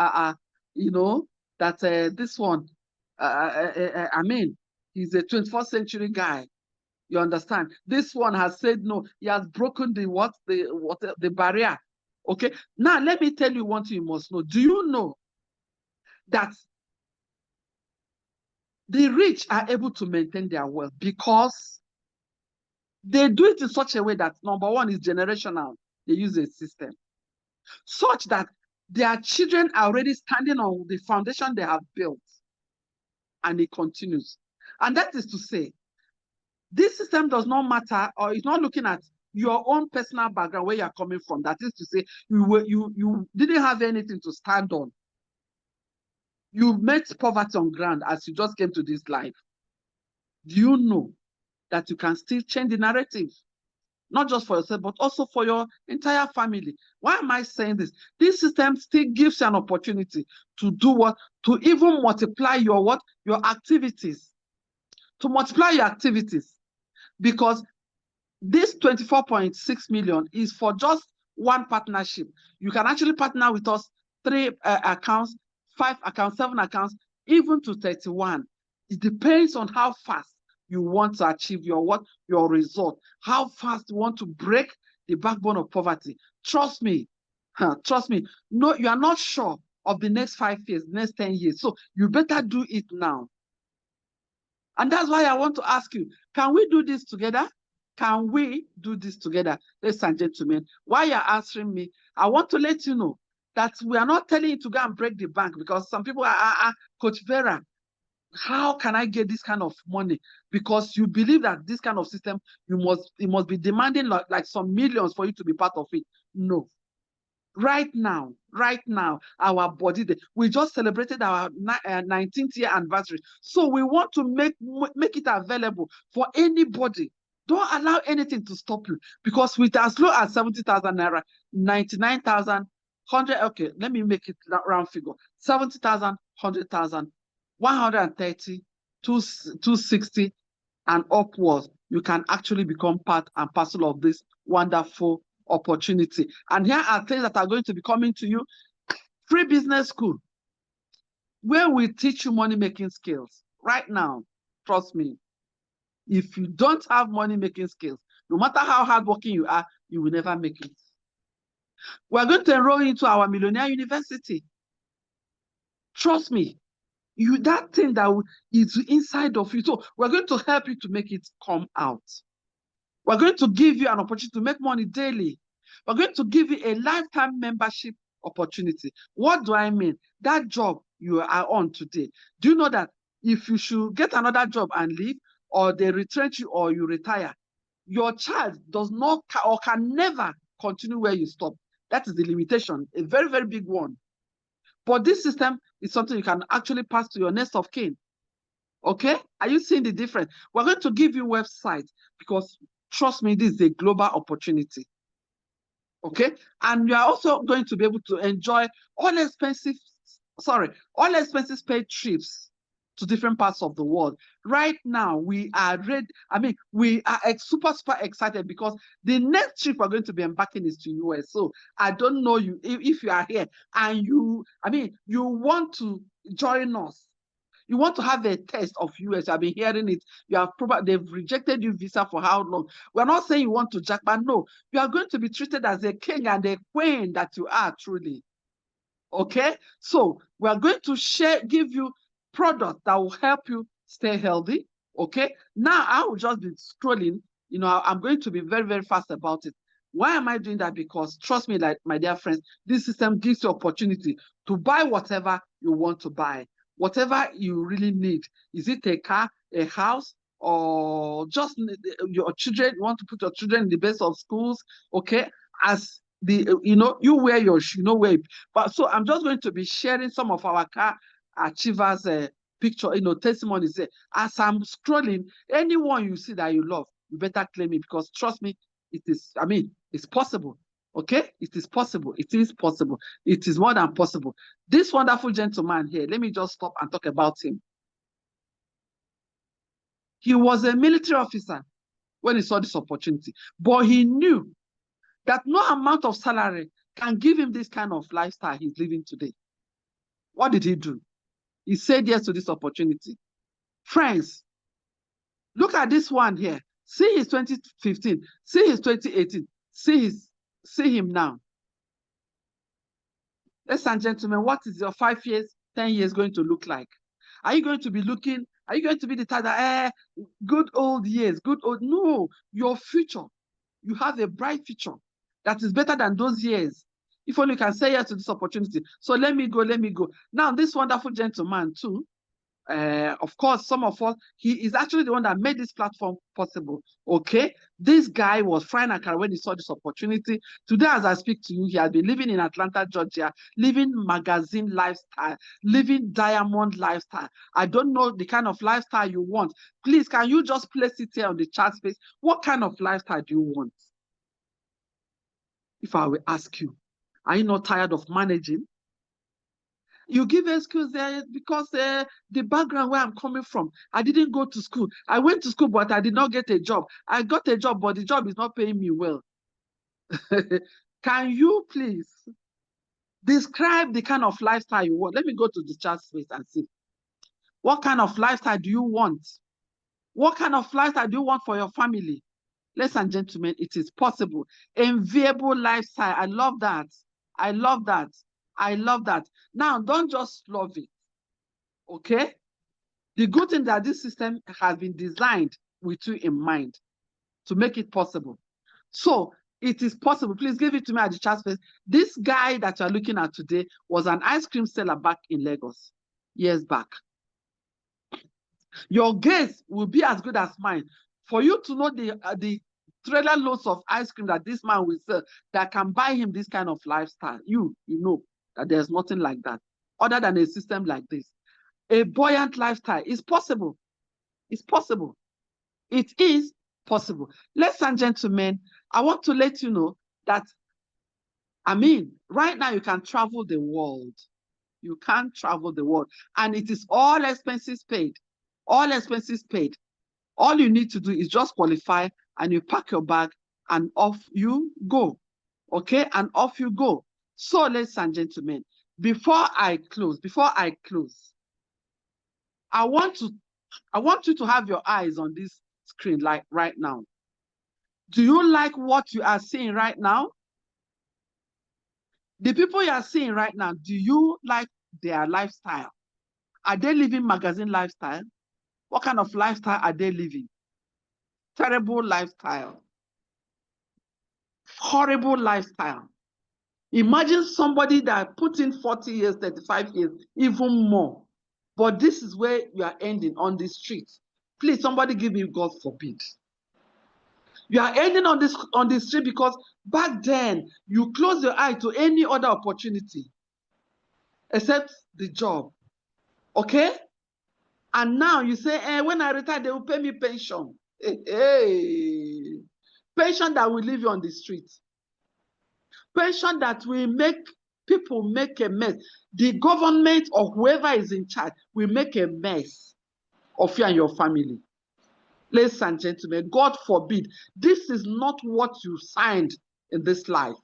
you know, that this one, I mean, he's a 21st century guy. You understand? This one has said no. He has broken the barrier. Okay. Now let me tell you one thing you must know. Do you know that the rich are able to maintain their wealth because they do it in such a way that, number one, is generational. They use a system such that their children are already standing on the foundation they have built, and it continues. And that is to say, this system does not matter, or it's not looking at your own personal background, where you're coming from. That is to say, you didn't have anything to stand on. You met poverty on ground as you just came to this life. Do you know that you can still change the narrative? Not just for yourself, but also for your entire family. Why am I saying this? This system still gives you an opportunity to do what? To even multiply your what? Your activities. To multiply your activities. Because This 24.6 million is for just one partnership. You can actually partner with us 3 accounts, 5 accounts, 7 accounts, even to 31. It depends on how fast you want to achieve your result, how fast you want to break the backbone of poverty. Trust me, trust me. No, you are not sure of the next 5 years, next 10 years. So you better do it now. And that's why I want to ask you, can we do this together? Can we do this together, ladies and gentlemen? While you're answering me, I want to let you know that we are not telling you to go and break the bank, because some people are Coach Vera, how can I get this kind of money? Because you believe that this kind of system, it must be demanding like some millions for you to be part of it. No. Right now, our body, we just celebrated our 19th year anniversary. So we want to make it available for anybody. Don't allow anything to stop you, because with as low as 70,000 naira, 99,000, 100, okay, let me make it round figure, 70,000, 100,000, 130, 260, and upwards, you can actually become part and parcel of this wonderful opportunity. And here are things that are going to be coming to you. Free business school, where we teach you money-making skills. Right now, trust me, if you don't have money-making skills, no matter how hardworking you are, you will never make it. We're going to enroll into our Millionaire University. Trust me, that thing that is inside of you. So we're going to help you to make it come out. We're going to give you an opportunity to make money daily. We're going to give you a lifetime membership opportunity. What do I mean? That job you are on today, do you know that if you should get another job and leave, or they retrench you, or you retire, your child does not or can never continue where you stop? That is the limitation, a very, very big one. But this system is something you can actually pass to your next of kin. Okay? Are you seeing the difference? We're going to give you websites, because trust me, this is a global opportunity. Okay? And you are also going to be able to enjoy all expenses paid trips to different parts of the world. Right now, we are ready. We are super, super excited, because the next trip we're going to be embarking is to US. So I don't know you if you are here and you want to join us. You want to have a taste of US. I've been hearing it. They've rejected you visa for how long? We're not saying you want to jack, but no, you are going to be treated as a king and a queen that you are truly. Okay? So we're going to give you products that will help you stay healthy. Okay? Now I will just be scrolling. I'm going to be very, very fast about it. Why am I doing that? Because trust me, like my dear friends, this system gives you opportunity to buy whatever you want to buy. Whatever you really need. Is it a car, a house, or just your children? You want to put your children in the best of schools? Okay, as you wear your shoe, but so I'm just going to be sharing some of our car achievers picture, testimonies there. As I'm scrolling, anyone you see that you love, you better claim it, because trust me, it's possible. Okay, it is possible. It is possible. It is more than possible. This wonderful gentleman here, let me just stop and talk about him. He was a military officer when he saw this opportunity, but he knew that no amount of salary can give him this kind of lifestyle he's living today. What did he do? He said yes to this opportunity. Friends, look at this one here. See his 2015. See his 2018. See him now. Ladies and gentlemen, what is your 5 years, 10 years going to look like? Are you going to be the type that, good old years, no, your future, you have a bright future that is better than those years. If only you can say yes to this opportunity. So let me go. Now, this wonderful gentleman too, of course, some of us, he is actually the one that made this platform possible. Okay, this guy was frying a car when he saw this opportunity. Today, as I speak to you, he has been living in Atlanta, Georgia, living magazine lifestyle, living diamond lifestyle. I don't know the kind of lifestyle you want. Please, can you just place it here on the chat space? What kind of lifestyle do you want? If I will ask you, are you not tired of managing? You give excuse there because the background where I'm coming from, I didn't go to school. I went to school, but I did not get a job. I got a job, but the job is not paying me well. Can you please describe the kind of lifestyle you want? Let me go to the chat space and see. What kind of lifestyle do you want? What kind of lifestyle do you want for your family? Ladies and gentlemen, it is possible. Enviable lifestyle. I love that. I love that. I love that. Now, don't just love it. Okay? The good thing that this system has been designed with you in mind to make it possible. So it is possible. Please give it to me at the chat space. This guy that you're looking at today was an ice cream seller back in Lagos years back. Your gaze will be as good as mine for you to know the trailer loads of ice cream that this man will sell that can buy him this kind of lifestyle. You know that there's nothing like that other than a system like this. A buoyant lifestyle is possible. It's possible. It is possible. Ladies and gentlemen, I want to let you know that, right now you can travel the world. You can travel the world. And it is all expenses paid. All expenses paid. All you need to do is just qualify and you pack your bag and off you go. Okay? And off you go. So, ladies and gentlemen, before I close, I want you to have your eyes on this screen like right now. Do you like what you are seeing right now? The people you are seeing right now, do you like their lifestyle? Are they living magazine lifestyle? What kind of lifestyle are they living? Terrible lifestyle. Horrible lifestyle. Imagine somebody that put in 40 years, 35 years, even more. But this is where you are ending, on the street. Please, somebody give me God forbid. You are ending on the street because back then, you close your eye to any other opportunity except the job. Okay? And now you say, when I retire, they will pay me pension. Hey. Pension that will leave you on the street. Pension that will make people make a mess. The government or whoever is in charge will make a mess of you and your family. Ladies and gentlemen, God forbid, this is not what you signed in this life.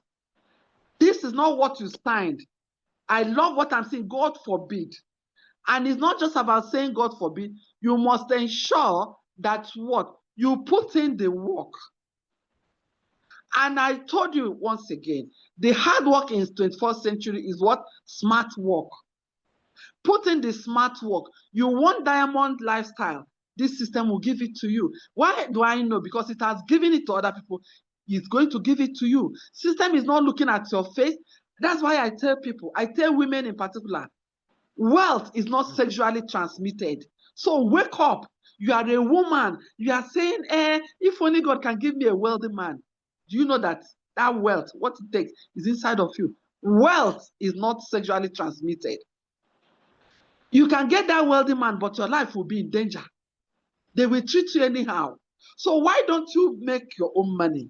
This is not what you signed. I love what I'm saying, God forbid. And it's not just about saying God forbid. You must ensure that what? You put in the work. And I told you once again, the hard work in the 21st century is what? Smart work. Put in the smart work. You want diamond lifestyle, this system will give it to you. Why do I know? Because it has given it to other people. It's going to give it to you. System is not looking at your face. That's why I tell people, I tell women in particular, wealth is not sexually transmitted. So wake up. You are a woman. You are saying, if only God can give me a wealthy man. Do you know that that wealth, what it takes, is inside of you? Wealth is not sexually transmitted. You can get that wealthy man, but your life will be in danger. They will treat you anyhow. So why don't you make your own money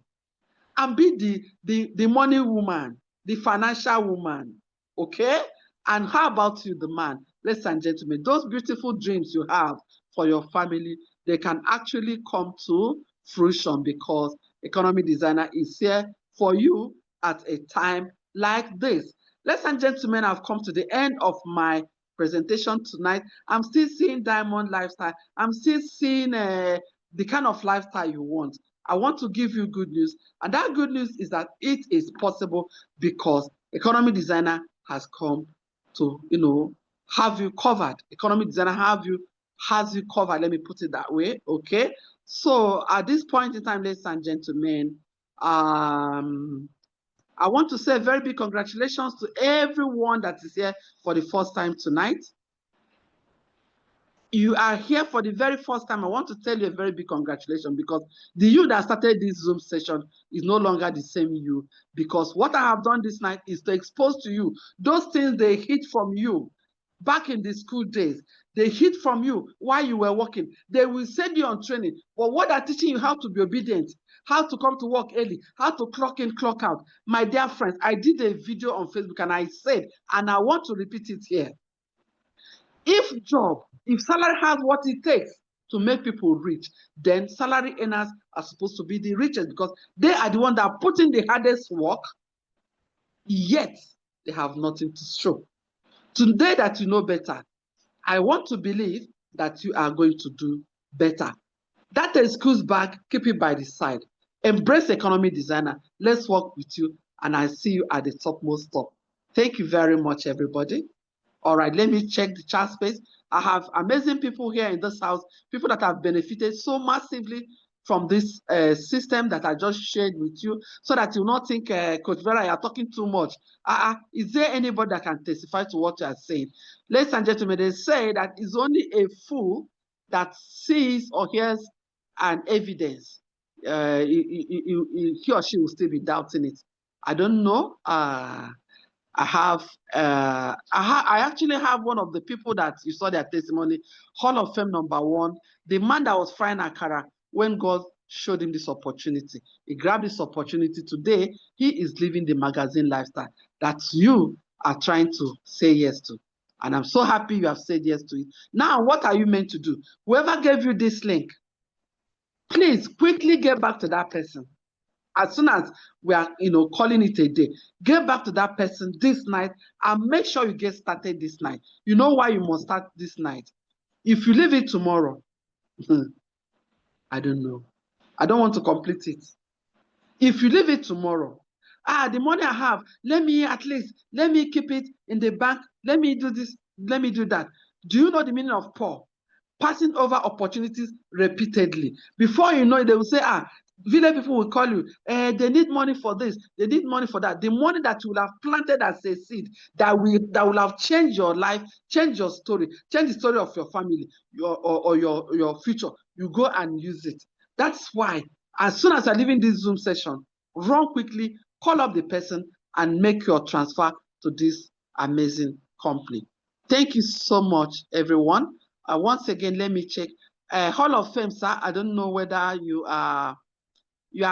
and be the money woman, the financial woman, okay? And how about you, the man? Ladies and gentlemen, those beautiful dreams you have for your family, they can actually come to fruition because Economic Designer is here for you at a time like this. Ladies and gentlemen, I've come to the end of my presentation tonight. I'm still seeing diamond lifestyle. I'm still seeing the kind of lifestyle you want. I want to give you good news. And that good news is that it is possible because Economic Designer has come to, have you covered. Economic Designer has you covered. Let me put it that way. Okay. So at this point in time, ladies and gentlemen, I want to say a very big congratulations to everyone that is here for the first time tonight. You are here for the very first time. I want to tell you a very big congratulations because the you that started this Zoom session is no longer the same you, because what I have done this night is to expose to you those things they hid from you back in the school days. They hid from you while you were working. They will send you on training, but what are teaching you how to be obedient, how to come to work early, how to clock in, clock out. My dear friends, I did a video on Facebook and I said, and I want to repeat it here, If salary has what it takes to make people rich, then salary earners are supposed to be the richest because they are the ones that are putting the hardest work, yet they have nothing to show. Today that you know better, I want to believe that you are going to do better. That excuse back, keep it by the side. Embrace economy designer. Let's work with you, and I see you at the topmost top. Thank you very much, everybody. All right, let me check the chat space. I have amazing people here in this house, people that have benefited so massively from this system that I just shared with you, so that you not think, Coach Vera, you are talking too much. Is there anybody that can testify to what you are saying? Ladies and gentlemen, they say that it's only a fool that sees or hears an evidence. He or she will still be doubting it. I don't know. I actually have one of the people that you saw their testimony, Hall of Fame #1, the man that was frying akara when God showed him this opportunity. He grabbed this opportunity. Today, he is living the magazine lifestyle that you are trying to say yes to. And I'm so happy you have said yes to it. Now, what are you meant to do? Whoever gave you this link, please quickly get back to that person. As soon as we are, calling it a day, get back to that person this night and make sure you get started this night. You know why you must start this night? If you leave it tomorrow, I don't know. I don't want to complete it. If you leave it tomorrow, the money I have, let me keep it in the bank. Let me do this. Let me do that. Do you know the meaning of poor? Passing over opportunities repeatedly. Before you know it, they will say, village people will call you, they need money for this, they need money for that. The money that you will have planted as a seed that will have changed your life, change your story, change the story of your family, your future. You go and use it. That's why, as soon as I leave in this Zoom session, run quickly, call up the person and make your transfer to this amazing company. Thank you so much, everyone. Once again, let me check. Hall of Fame, sir. I don't know whether you are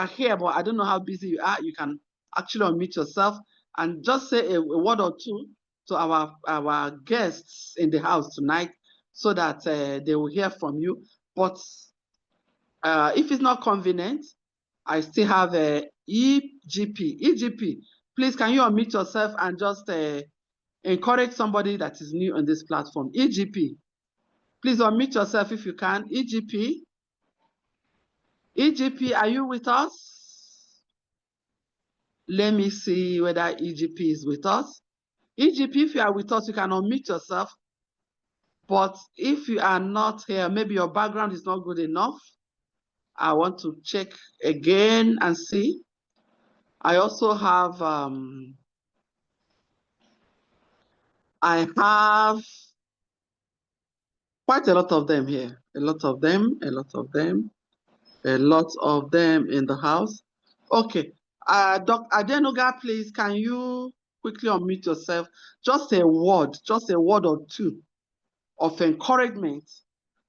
here, but I don't know how busy you are. You can actually unmute yourself and just say a word or two to our guests in the house tonight, so that they will hear from you. But if it's not convenient, I still have a EGP. EGP, please, can you unmute yourself and just encourage somebody that is new on this platform? EGP. Please unmute yourself if you can. EGP. EGP, are you with us? Let me see whether EGP is with us. EGP, if you are with us, you can unmute yourself. But if you are not here, maybe your background is not good enough. I want to check again and see. I also have, I have quite a lot of them here. A lot of them in the house. Okay. Dr. Adenuga, please, can you quickly unmute yourself? Just a word or two of encouragement,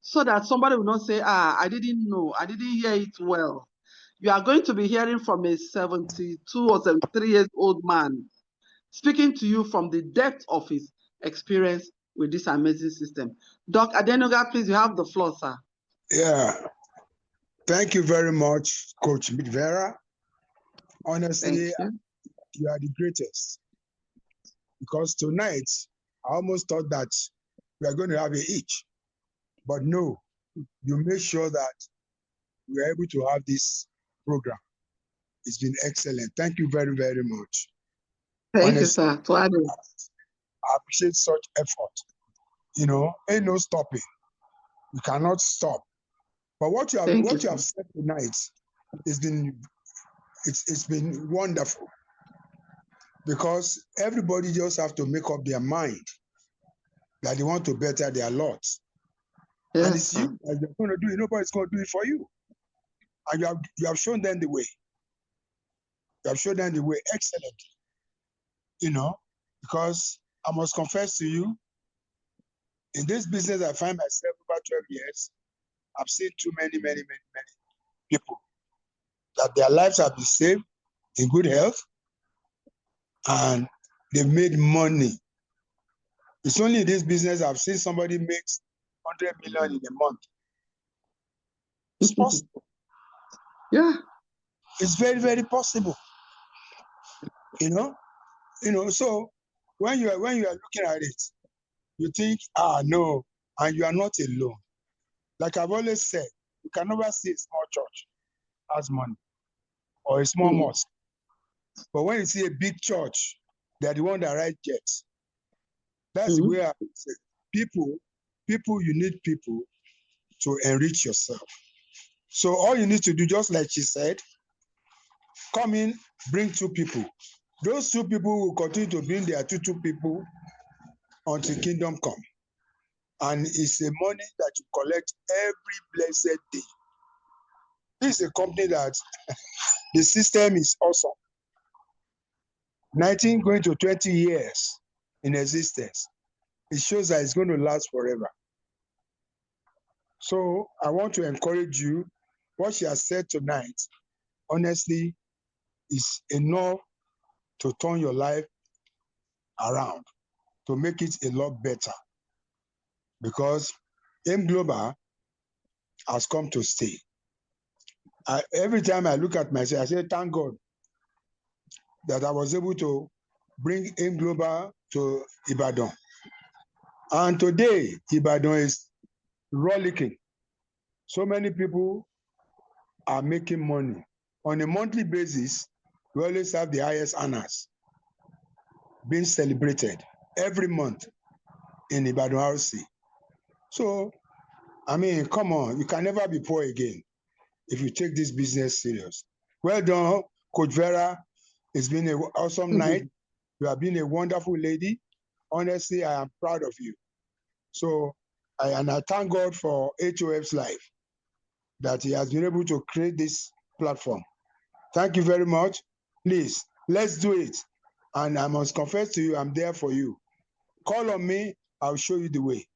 so that somebody will not say, I didn't know, I didn't hear it well. You are going to be hearing from a 72 or 73 years old man speaking to you from the depth of his experience with this amazing system. Dr. Adenuga, please, you have the floor, sir. Yeah. Thank you very much, Coach Vera. Honestly, you are the greatest. Because tonight, I almost thought that we are going to have a each. But no, you made sure that we are able to have this program. It's been excellent. Thank you very, very much. Thank you, sir. I appreciate such effort. Ain't no stopping. You cannot stop. But what you have said tonight has been, it's been wonderful, because everybody just have to make up their mind that they want to better their lot. Yes, and it's you that you're going to do it. Nobody's going to do it for you. And you have shown them the way. You have shown them the way excellently. Because I must confess to you, in this business I find myself over 12 years, I've seen too many people that their lives have been saved in good health, and they've made money. It's only in this business I've seen somebody makes 100 million in a month. It's possible. Yeah. It's very, very possible. You know. So when you are looking at it, you think, no, and you are not alone. Like I've always said, you can never see a small church has money or a small mosque. But when you see a big church, they're the one that write checks. That's where I say, people, you need people to enrich yourself. So all you need to do, just like she said, come in, bring 2 people. Those 2 people will continue to bring their two people until kingdom come. And it's a money that you collect every blessed day. This is a company that the system is awesome. 19 going to 20 years in existence. It shows that it's going to last forever. So I want to encourage you. What she has said tonight, honestly, is enough to turn your life around, to make it a lot better. Because AIM Global has come to stay. Every time I look at myself, I say, thank God that I was able to bring AIM Global to Ibadan. And today, Ibadan is rollicking. So many people are making money. On a monthly basis, we always have the highest earners being celebrated every month in Ibadan RC. So, I mean, come on, you can never be poor again if you take this business serious. Well done, Coach Vera. It's been an awesome night. You have been a wonderful lady. Honestly, I am proud of you. So, I thank God for HOF's life, that he has been able to create this platform. Thank you very much. Please, let's do it. And I must confess to you, I'm there for you. Call on me, I'll show you the way.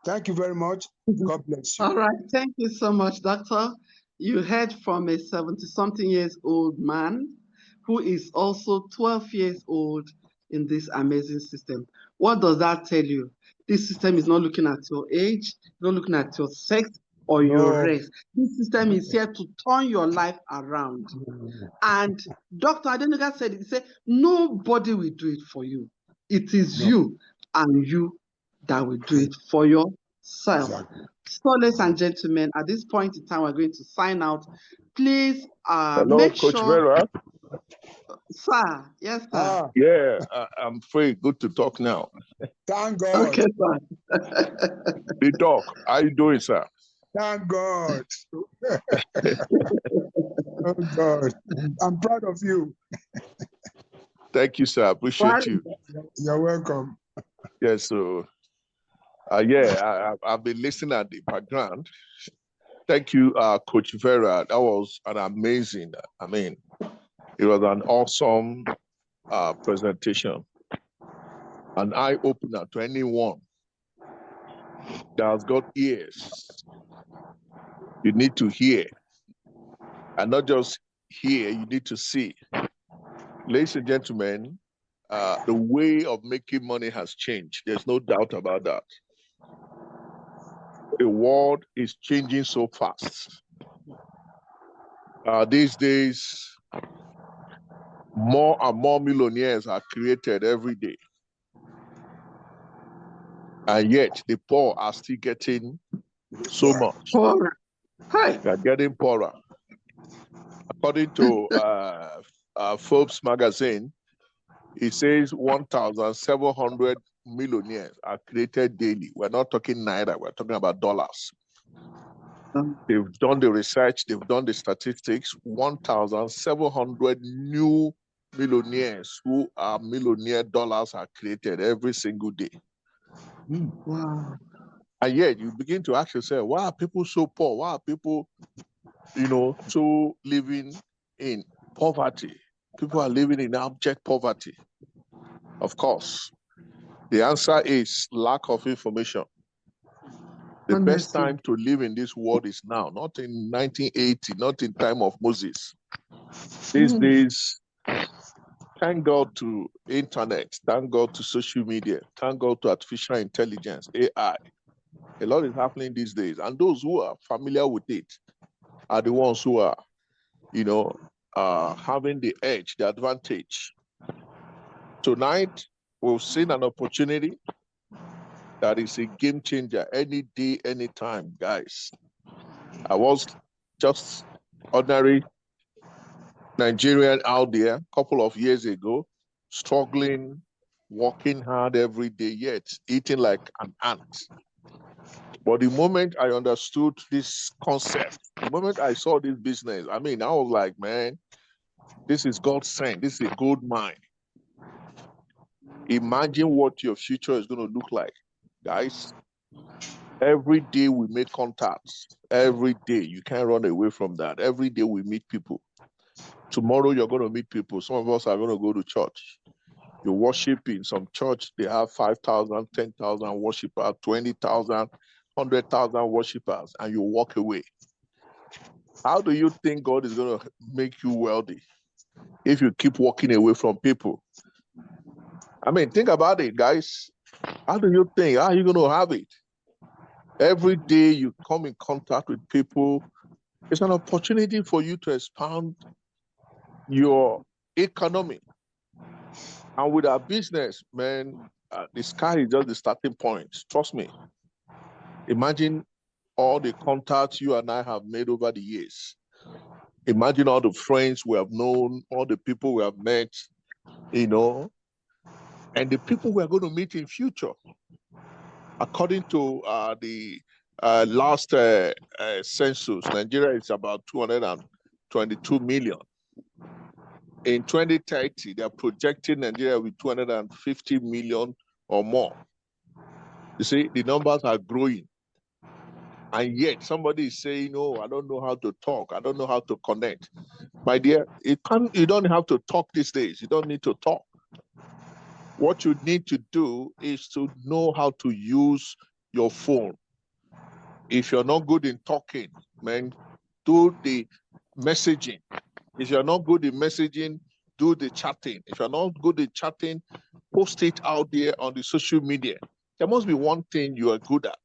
Thank you very much. God bless you. All right. Thank you so much, Doctor. You heard from a 70-something years old man who is also 12 years old in this amazing system. What does that tell you? This system is not looking at your age, not looking at your sex or your race. This system is here to turn your life around. And Dr. Adenuga said, he said, nobody will do it for you. It is you and you that will do it for yourself. Exactly. So, ladies and gentlemen, at this point in time, we're going to sign out. Please make Coach sure. Vera. Sir, yes, sir. Yeah, I'm free. Good to talk now. Thank God. Okay, sir. The doc, how you doing, sir? Thank God. Oh God, I'm proud of you. Thank you, sir. Appreciate you. You're welcome. Yes, so I've been listening at the background. Thank you, Coach Vera. That was an amazing. I mean, it was an awesome presentation, an eye opener to anyone that has got ears. You need to hear, and not just hear. You need to see. Ladies and gentlemen, the way of making money has changed. There's no doubt about that. The world is changing so fast. These days, more and more millionaires are created every day. And yet, the poor are still getting so much. Poorer. Hey. They are getting poorer. According to Forbes magazine, it says 1,700 millionaires are created daily. We're not talking naira, we're talking about dollars. They've done the research, they've done the statistics. 1,700 new millionaires who are millionaire dollars are created every single day. Wow. And yet you begin to ask yourself, why are people so poor? Why are people, so living in poverty? People are living in abject poverty. Of course, the answer is lack of information. The best time to live in this world is now, not in 1980, not in time of Moses. These days, Thank God to internet. Thank God to social media. Thank God to artificial intelligence, AI. A lot is happening these days. And those who are familiar with it are the ones who are, having the edge, the advantage. Tonight, we've seen an opportunity that is a game changer any day, anytime, guys. I was just ordinary Nigerian out there a couple of years ago, struggling, working hard every day, yet eating like an ant. But the moment I understood this concept, the moment I saw this business, I was like, man, this is God sent. This is a gold mine. Imagine what your future is going to look like, guys. Every day we make contacts. Every day. You can't run away from that. Every day we meet people. Tomorrow you're going to meet people. Some of us are going to go to church. You worship in some church, they have 5,000, 10,000 worshipers, 20,000, 100,000 worshipers, and you walk away. How do you think God is going to make you wealthy if you keep walking away from people? Think about it, guys. How do you think? How are you going to have it? Every day you come in contact with people, it's an opportunity for you to expand your economy. And with our business, man, the sky is just the starting point. Trust me. Imagine all the contacts you and I have made over the years. Imagine all the friends we have known, all the people we have met, and the people we are going to meet in future. According to the last census, Nigeria is about 222 million. In 2030, they are projecting Nigeria with 250 million or more. You see, the numbers are growing. And yet somebody is saying, no, I don't know how to talk. I don't know how to connect. My dear, you don't have to talk these days. You don't need to talk. What you need to do is to know how to use your phone. If you're not good in talking, man, do the messaging. If you're not good in messaging, do the chatting. If you're not good in chatting, post it out there on the social media. There must be one thing you are good at.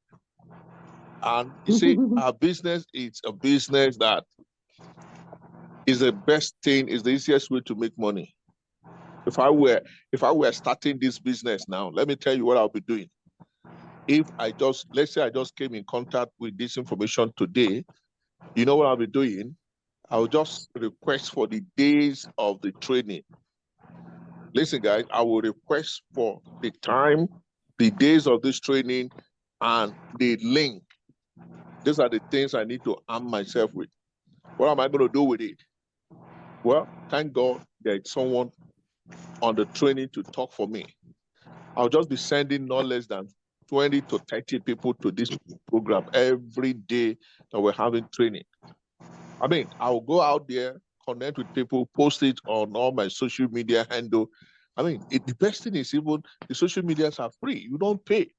And you see, our business is a business that is the best thing, is the easiest way to make money. If I were starting this business now, let me tell you what I'll be doing. Let's say I just came in contact with this information today, you know what I'll be doing? I'll just request for the days of the training. Listen, guys, I will request for the time, the days of this training, and the link. These are the things I need to arm myself with. What am I going to do with it? Well, thank God there is someone on the training to talk for me. I'll just be sending no less than 20 to 30 people to this program every day that we're having training. I'll go out there, connect with people, post it on all my social media handle. The best thing is even the social medias are free. You don't pay.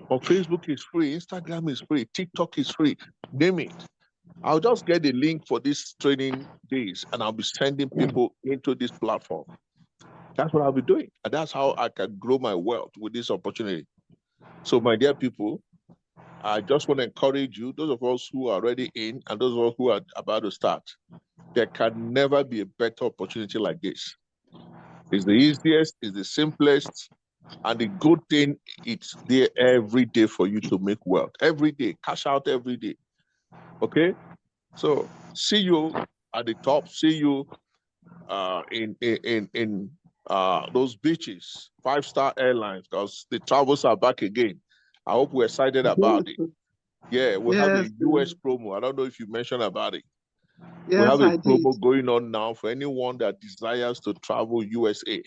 On Facebook is free, Instagram is free, TikTok is free, name it. I'll just get the link for these training days and I'll be sending people into this platform. That's what I'll be doing. And that's how I can grow my wealth with this opportunity. So my dear people, I just want to encourage you, those of us who are already in and those of us who are about to start, there can never be a better opportunity like this. It's the easiest, it's the simplest, and the good thing, it's there every day for you to make wealth. Every day, cash out every day. Okay? So see you at the top, see you in those beaches, 5-star airlines, because the travels are back again. I hope we're excited about it. Yeah, we'll have a US promo. I don't know if you mentioned about it. Yes, we have a promo going on now for anyone that desires to travel USA.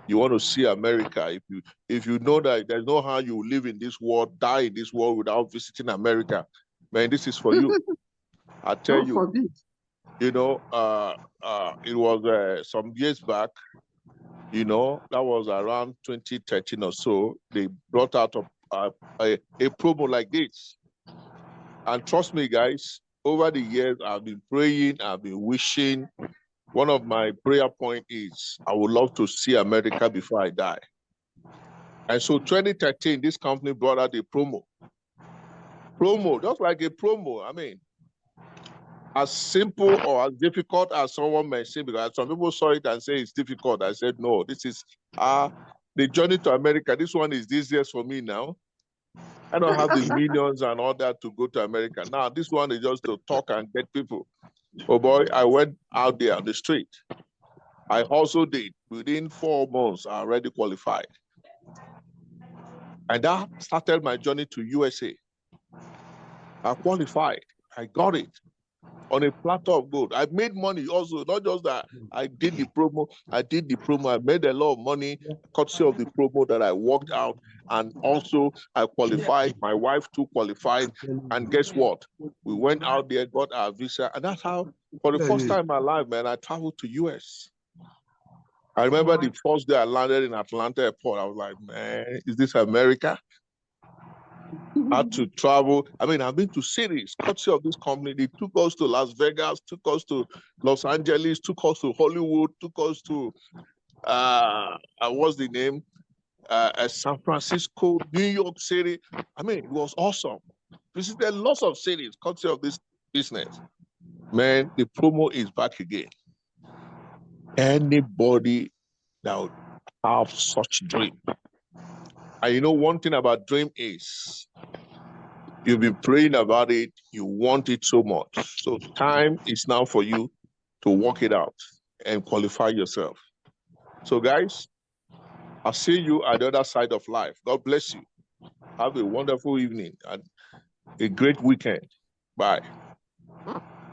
You want to see America. If you know that there's no how you live in this world, die in this world without visiting America, man, this is for you. I tell you, it was some years back, that was around 2013 or so, they brought out a promo like this. And trust me, guys, over the years, I've been praying, I've been wishing, one of my prayer points is I would love to see America before I die. And so 2013, this company brought out a promo. Just like a promo. I mean, as simple or as difficult as someone may say, because some people saw it and say it's difficult. I said, no, this is the journey to America. This one is easiest for me now. I don't have the millions and all that to go to America. Now, this one is just to talk and get people. Oh boy, I went out there on the street. I also did. Within 4 months, I already qualified. And that started my journey to USA. I qualified. I got it on a platter of gold. I made money also, not just that. I did the promo. I made a lot of money, courtesy of the promo that I worked out. And also, I qualified. My wife too qualified. And guess what? We went out there, got our visa. And that's how, for the first time in my life, man, I traveled to US. I remember the first day I landed in Atlanta airport, I was like, man, is this America? I had to travel. I mean, I've been to cities, courtesy of this company. They took us to Las Vegas, took us to Los Angeles, took us to Hollywood, took us to, what's the name? San Francisco, New York City. I mean, it was awesome. Visited lots of cities, courtesy of this business. Man, the promo is back again. Anybody that would have such dream. And you know, one thing about dream is you've been praying about it, you want it so much. So time is now for you to work it out and qualify yourself. So guys, I'll see you at the other side of life. God bless you. Have a wonderful evening and a great weekend. Bye.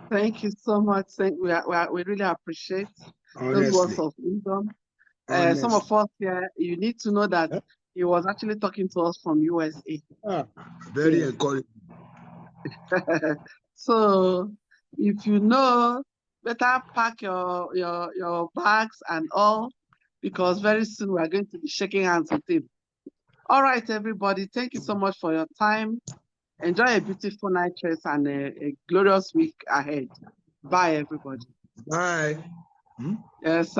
Thank you so much. We really appreciate those words of wisdom. Some of us here, you need to know that he was actually talking to us from USA. Very encouraging. So if you know, better pack your bags and all, because very soon we are going to be shaking hands with him. All right, everybody. Thank you so much for your time. Enjoy a beautiful night rest and a glorious week ahead. Bye, everybody. Bye. Yes.